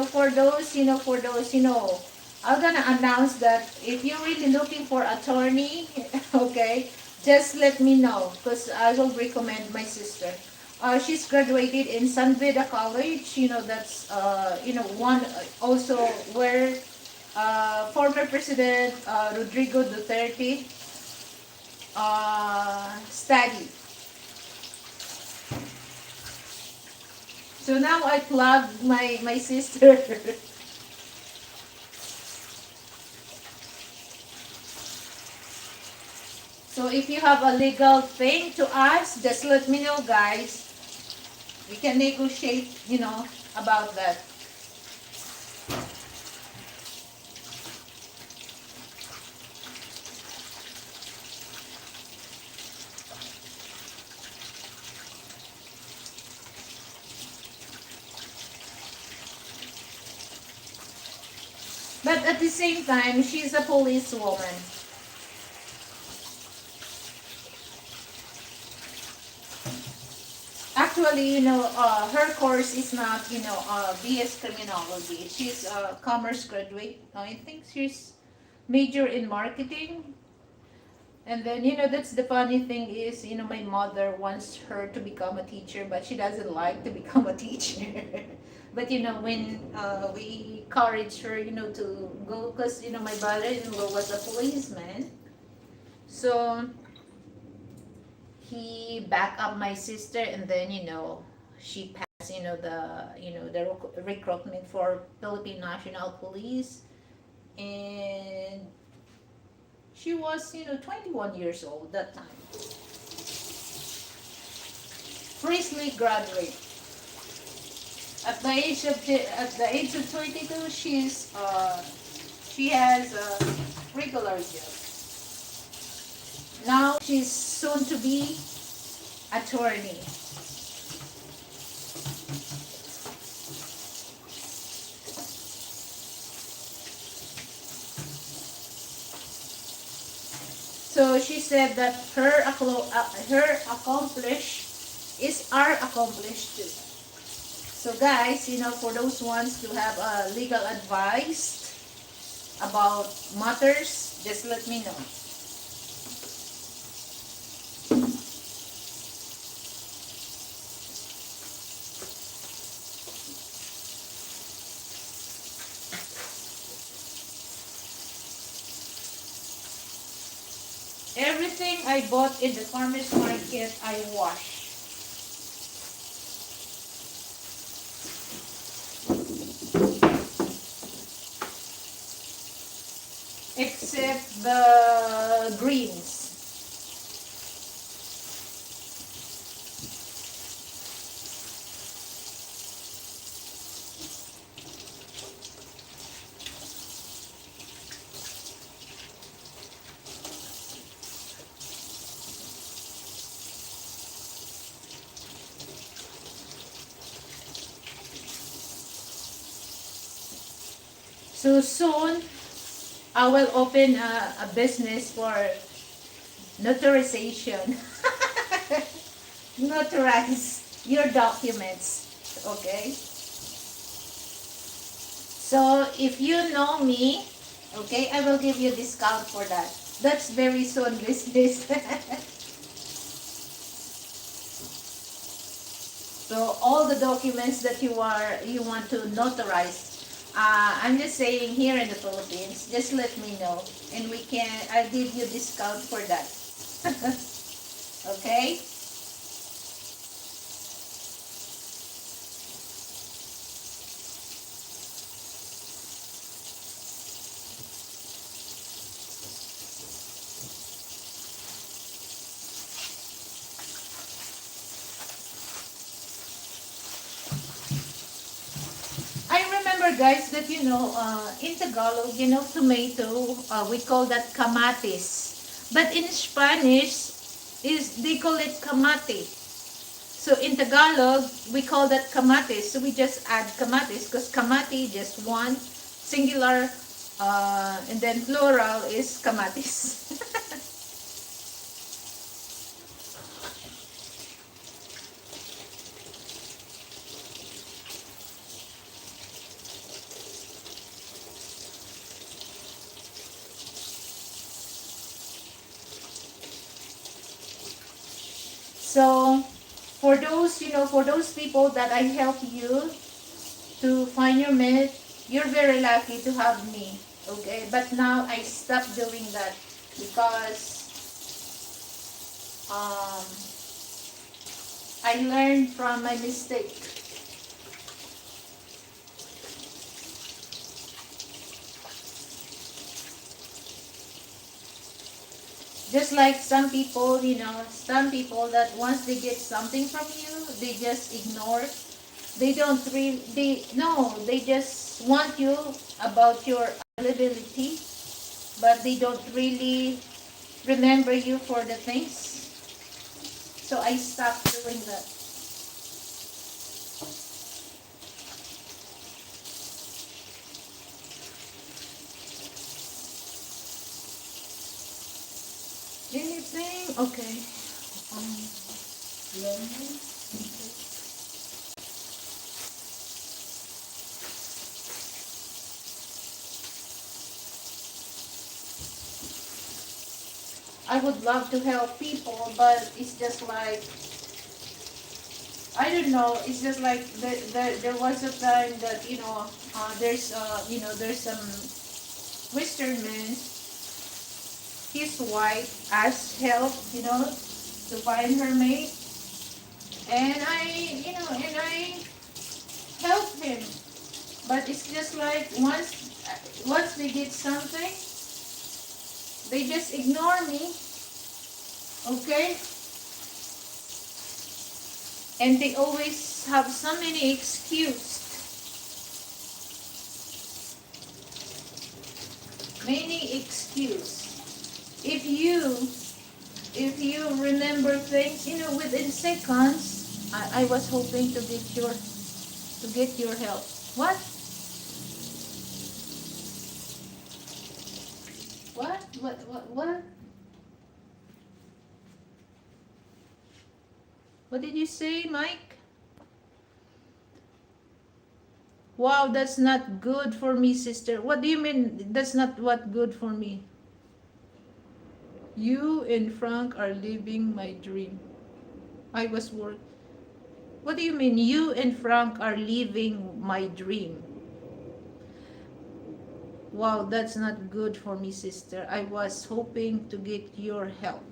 gonna announce that if you're really looking for attorney, okay, just let me know because I will recommend my sister. She's graduated in San Beda College. That's one also where former President Rodrigo Duterte studied. So now I plug my sister. So if you have a legal thing to ask, just let me know, guys. We can negotiate, about that. But at the same time, she's a policewoman. Actually, her course is not, BS Criminology. She's a commerce graduate. I think she's major in marketing. And then, that's the funny thing is, my mother wants her to become a teacher, but she doesn't like to become a teacher. But, when we encourage her, to go, because, my brother-in-law was a policeman. So, he backed up my sister, and then, she passed, the recruitment for Philippine National Police. And she was, 21 years old that time. Recently graduate. At the age of 22, she has a regular job. Now she's soon to be attorney. So she said that her accomplish is our accomplished too. So guys, for those ones to have legal advice about matters, just let me know. Everything I bought in the farmer's market, I wash. Except the greens. So soon, I will open a business for notarization. notarize your documents. Okay? So if you know me, okay, I will give you a discount for that. That's very soon this. So all the documents that you want to notarize, I'm just saying here in the Philippines, just let me know and I'll give you discount for that. Okay? I remember guys that in Tagalog, tomato, we call that kamatis. But in Spanish is they call it kamate. So in Tagalog, we call that kamatis. So we just add kamatis because kamati just one singular and then plural is kamatis. So for those people that I help you to find your mate, you're very lucky to have me. Okay? But now I stopped doing that because um, I learned from my mistake. Just like some people that once they get something from you, they just ignore. They don't really, they just want you about your availability, but they don't really remember you for the things. So I stopped doing that. Anything? Okay. Um, lemon. I would love to help people, but it's just like, I don't know. It's just like there was a time that there's some Western man. His wife asked help, to find her mate, and I helped him. But it's just like once they get something, they just ignore me, okay? And they always have so many excuse. If you if you remember things, within seconds, I was hoping to get your help. What? What? What? What did you say, Mike? Wow, that's not good for me, sister. What do you mean that's not what good for me? You and Frank are living my dream. I was work. What do you mean you and Frank are living my dream? Wow, that's not good for me, sister. I was hoping to get your help.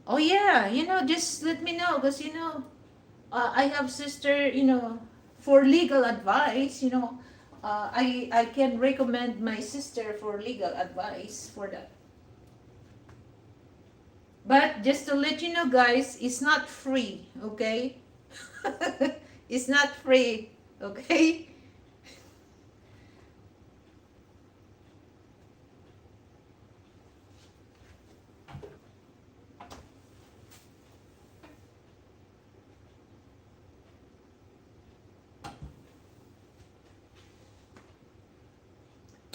Oh yeah, just let me know because I have sister, for legal advice, I can recommend my sister for legal advice for that. But just to let you know, guys, it's not free, okay? It's not free, okay?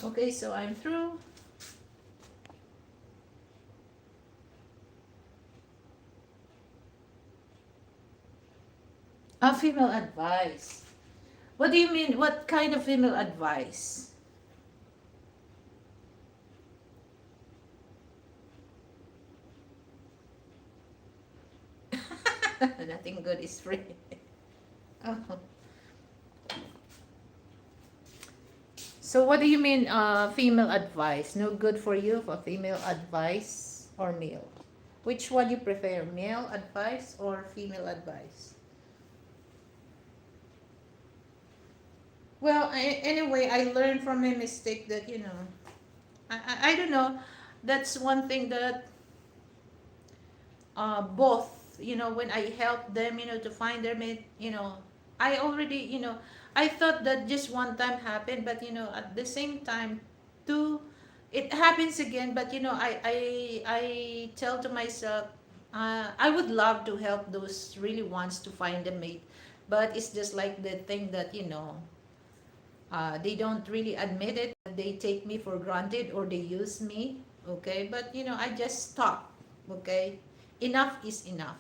Okay, so I'm through. Female advice. What do you mean? What kind of female advice? Nothing good is free. Oh. So what do you mean, female advice? No good for you for female advice or male? Which one you prefer, male advice or female advice? Well, anyway, I learned from my mistake that, I don't know. That's one thing that both, when I help them, to find their mate, I already, I thought that just one time happened, but, at the same time, too, it happens again. But, I tell to myself, I would love to help those really wants to find a mate, but it's just like the thing that, they don't really admit it. They take me for granted or they use me. Okay, but I just stop. Okay, enough is enough.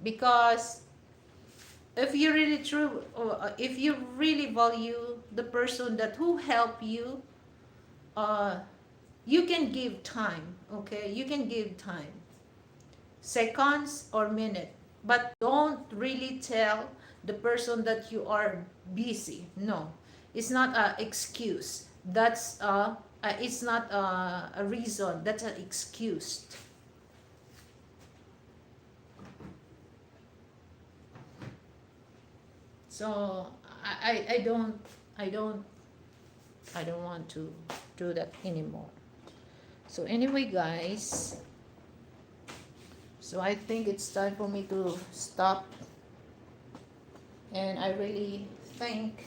Because if you really true, if you really value the person that who help you, uh, you can give time. Okay, you can give time, seconds or minute, but don't really tell the person that you are busy. No, it's not a excuse. That's it's not a reason. That's an excuse. So I don't I don't I don't want to do that anymore. So anyway, guys, so I think it's time for me to stop, and I really think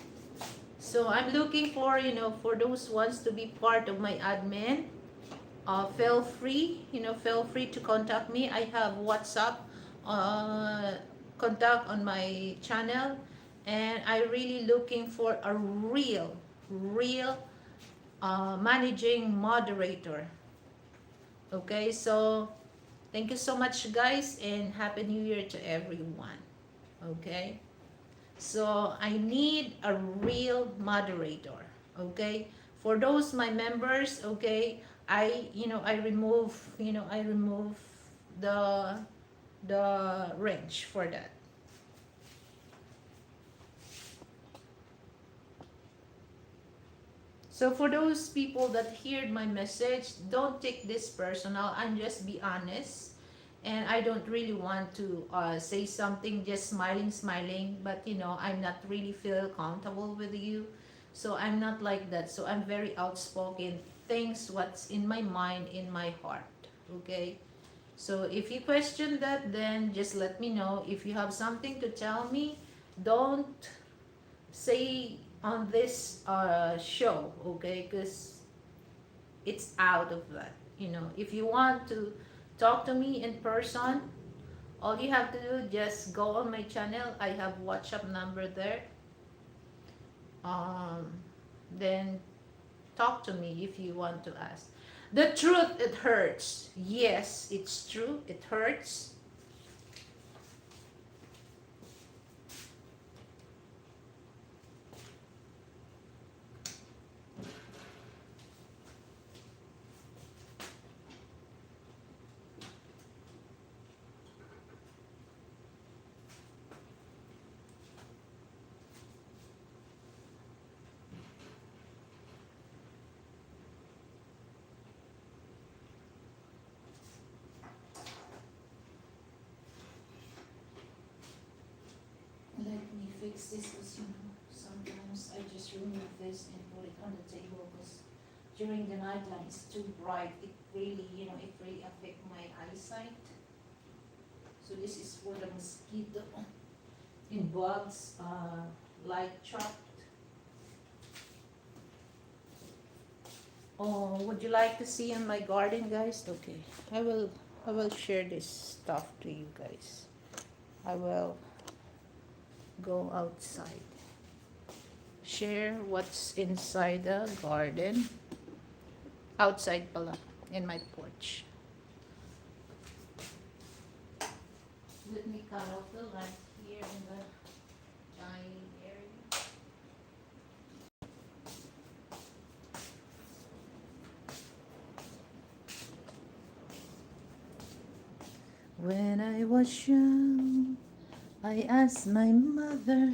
so. I'm looking for, for those ones to be part of my admin. Feel free to contact me. I have WhatsApp uh, contact on my channel, and I really looking for a real managing moderator. Okay, so thank you so much, guys, and happy New Year to everyone. Okay, so I need a real moderator. Okay, for those my members. Okay, I remove the range for that. So for those people that heard my message, don't take this personal. I'm just be honest, and I don't really want to say something just smiling. But I'm not really feel comfortable with you, so I'm not like that. So I'm very outspoken. Things what's in my mind, in my heart. Okay. So if you question that, then just let me know. If you have something to tell me, don't say on this show, okay? Because it's out of that. If you want to talk to me in person, all you have to do, just go on my channel. I have WhatsApp number there. Um, then talk to me if you want to ask. The truth, it hurts. Yes, it's true. It hurts. Let me fix this because sometimes I just remove this and put it on the table because during the nighttime it's too bright. It really affect my eyesight. So this is for the mosquito and bugs, light trap. Oh, would you like to see in my garden, guys? Okay, I will share this stuff to you guys. I will go outside. Share what's inside the garden. Outside pala, in my porch. Let me cut off the light here in the dining area. When I was young, I asked my mother,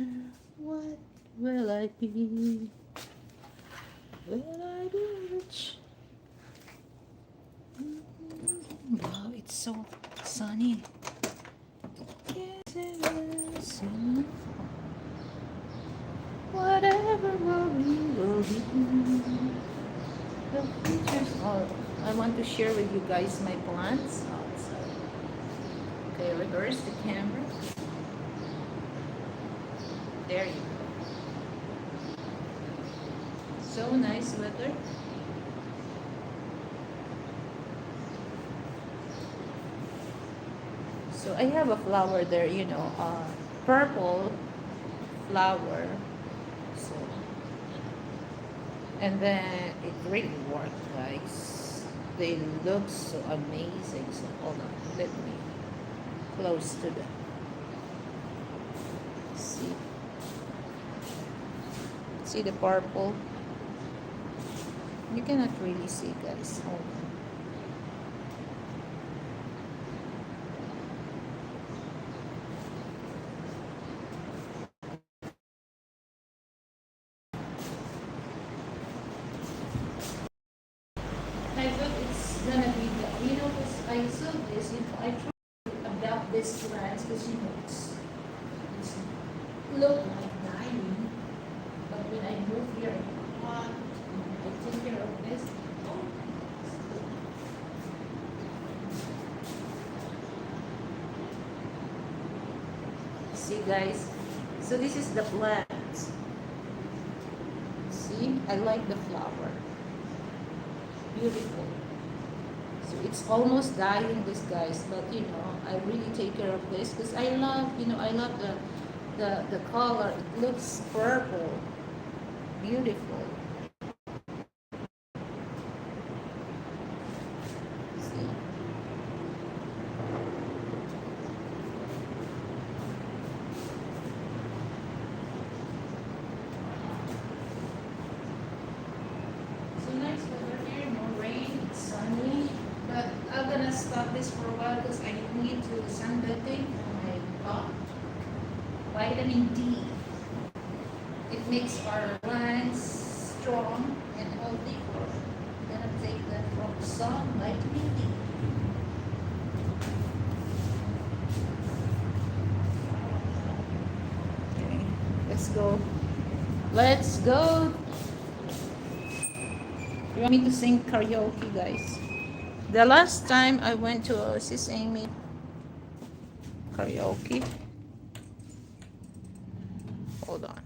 what will I be? Will I be rich? Wow, it's so sunny. Yes, it is. Whatever will be. The future's all. I want to share with you guys my plants outside. Okay, reverse the camera. There you go. So nice weather. So I have a flower there, purple flower. So, and then it really worked, guys. They look so amazing. So hold on, let me close to the see. See the purple? You cannot really see, guys. Hold on. I thought it's gonna be because I saw this, I tried to adapt this plants because it's look like dying. But when I move here, I take care of this. See, guys, so this is the plant. See, I like the flower. Beautiful. So it's almost dying, this, guys, but I really take care of this because I love the color. It looks purple, beautiful. See, so nice weather here, no rain, it's sunny. But I'm gonna stop this for a while because I need to sunbathing for my back. Vitamin D. It makes our plants strong and healthy. I'm gonna take that from sun, vitamin D. Okay, let's go. Let's go. You want me to sing karaoke, guys? The last time I went to Sis Amy karaoke. Hold on.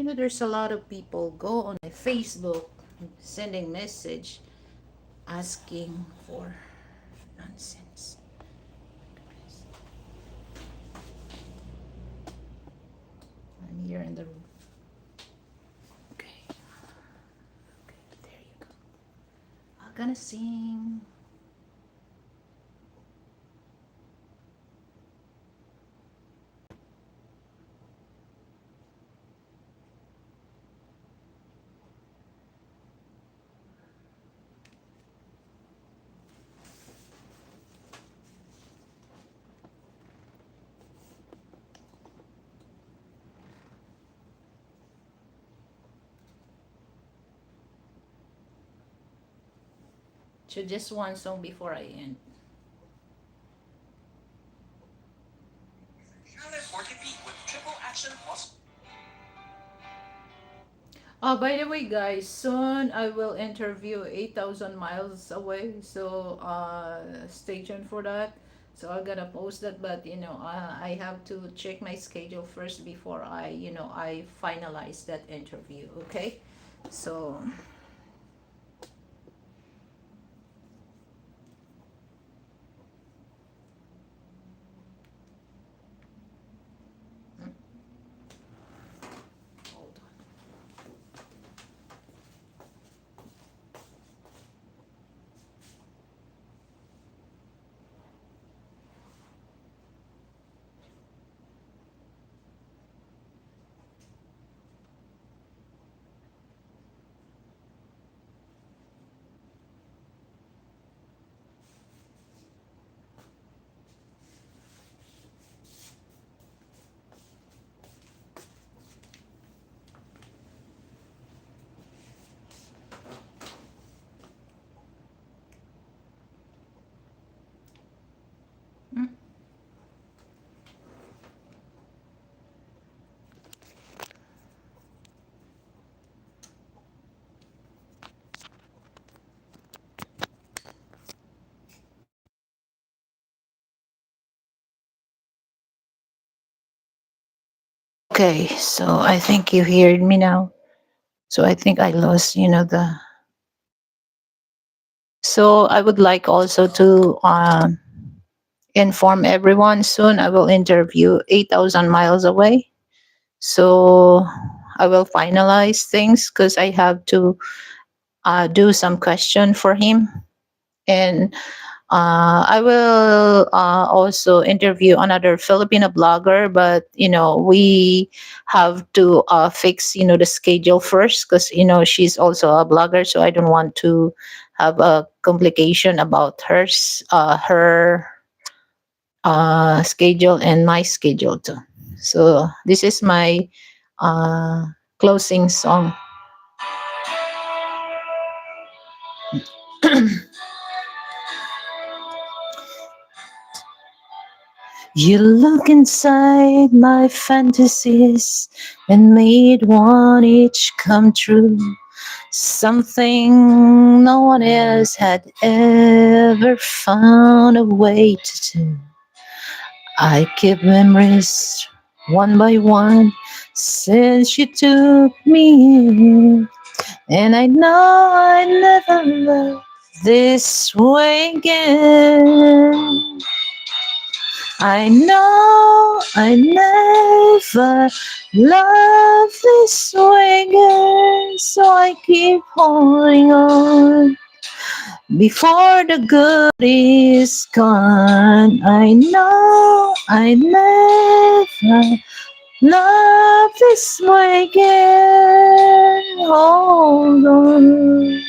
There's a lot of people go on my Facebook sending message asking for nonsense. I'm here in the room. Okay. Okay, there you go. I'm gonna sing. So just one song before I end. Charlotte Orchid with triple action plus By the way, guys, soon I will interview 8,000 miles away. So, stay tuned for that. So, I'm gonna post that, but I have to check my schedule first before I finalize that interview. Okay? So, hold on. Hmm? Okay, so I think you heard me now. So I think I lost, the. So I would like also to inform everyone soon I will interview 8,000 miles away. So I will finalize things because I have to do some question for him. And I will also interview another Filipino blogger, but we have to fix the schedule first because she's also a blogger, so I don't want to have a complication about her schedule and my schedule too. So this is my uh, closing song. You look inside my fantasies and made one each come true. Something no one else had ever found a way to do. I keep memories one by one since you took me in. And I know I never loved this way again. I know I never loved this way again, so I keep holding on. Before the good is gone, I know I never loved this way again. Hold on,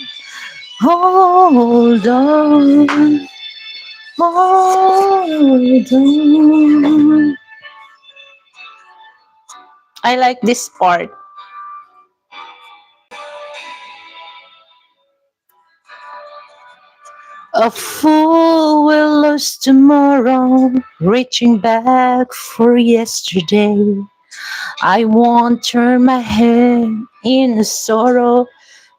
hold on, hold on. I like this part. A fool will lose tomorrow, reaching back for yesterday. I won't turn my head in sorrow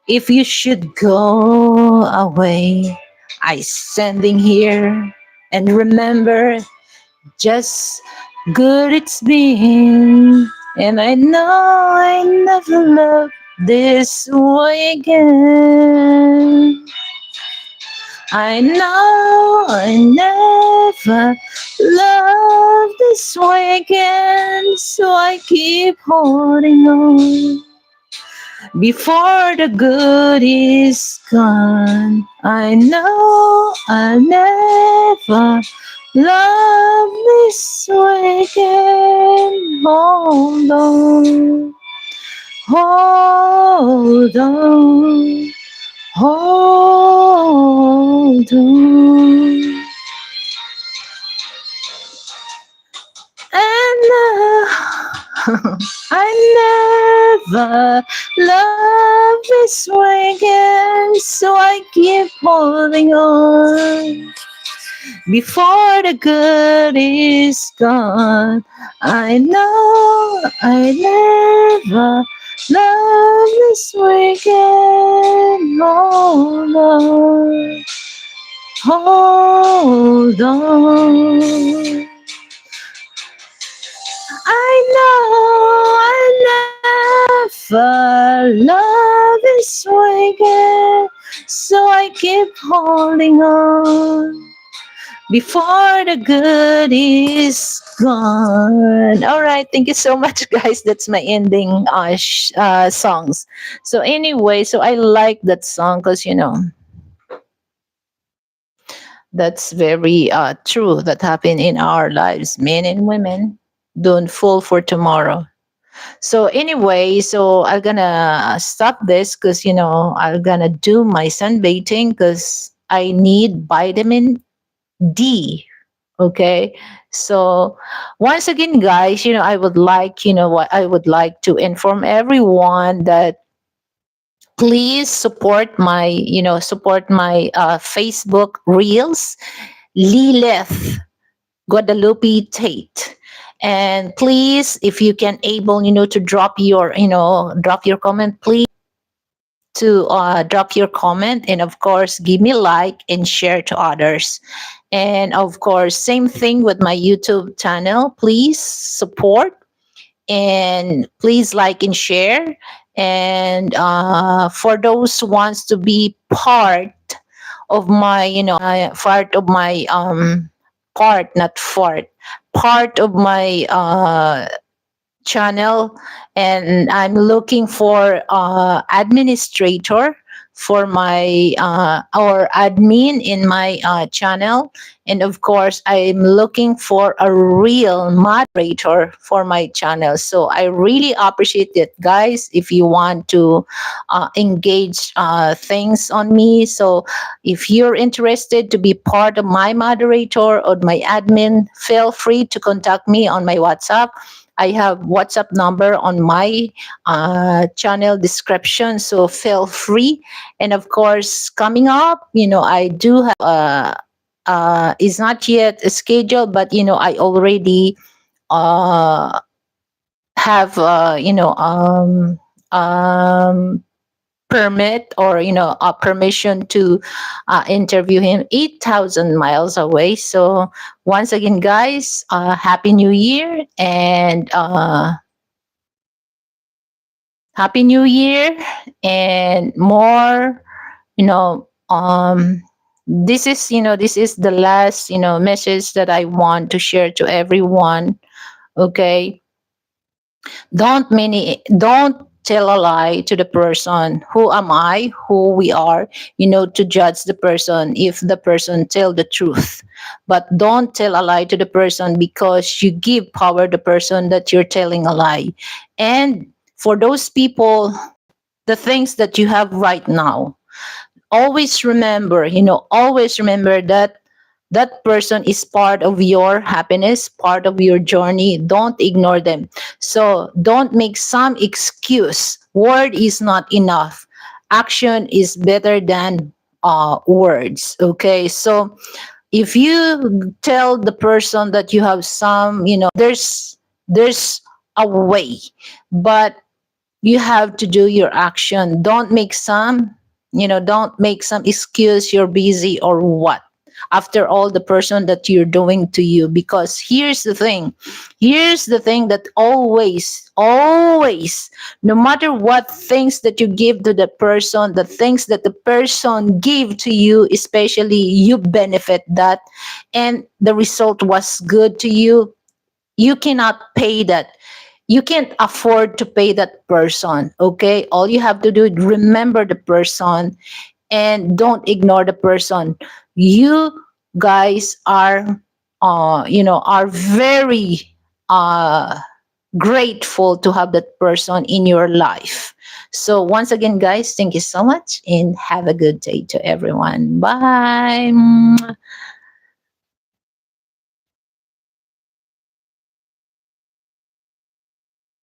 if you should go away. I standing here and remember just good it's been, and I know I never loved this way again. I know I never loved this way again, so I keep holding on. Before the good is gone, I know I'll never love this way again. Hold on, hold on, hold on. And I never loved this way again, so I keep holding on. Before the good is gone, I know I never Love is wicked. Hold on. Hold on. I never love is wicked, so I keep holding on before the good is gone. All right, thank you so much, guys. That's my ending songs. So anyway, so I like that song because that's very true. That happened in our lives, men and women. Don't fall for tomorrow. So anyway, so I'm gonna stop this because I'm gonna do my sunbathing because I need vitamin D. Okay. So once again, guys, I would like, what I would like to inform everyone that please support my Facebook reels, Lilith Guadalupe Tate. And please, if you can able, to drop your comment, please to drop your comment, and of course give me like and share to others. And of course, same thing with my YouTube channel. Please support and please like and share. And for those who wants to be of my, part of my not fart, part of my channel, and I'm looking for administrator for my or admin in my channel. And of course I'm looking for a real moderator for my channel. So I really appreciate it, guys, if you want to engage things on me. So if you're interested to be part of my moderator or my admin, feel free to contact me on my WhatsApp. I have WhatsApp number on my channel description, so feel free. And of course, coming up, I do have is not yet a schedule, but I already uh, have permit, or a permission to interview him 8,000 miles away. So once again, guys, happy new year, and happy new year, and more, you know this is the last message that I want to share to everyone. Okay, don't tell a lie to the person. Who am I, who we are, to judge the person if the person tell the truth. But don't tell a lie to the person, because you give power the person that you're telling a lie. And for those people, the things that you have right now, always remember that that person is part of your happiness, part of your journey. Don't ignore them. So don't make some excuse. Word is not enough. Action is better than words. Okay. So if you tell the person that you have some, there's a way, but you have to do your action. Don't make some excuse you're busy or what. After all, the person that you're doing to you, because here's the thing that always, no matter what things that you give to the person, the things that the person give to you, especially you benefit that, and the result was good to you, you cannot pay that. You can't afford to pay that person. Okay, all you have to do is remember the person and don't ignore the person. You guys are very uh grateful to have that person in your life. So once again, guys, thank you so much, and have a good day to everyone. Bye.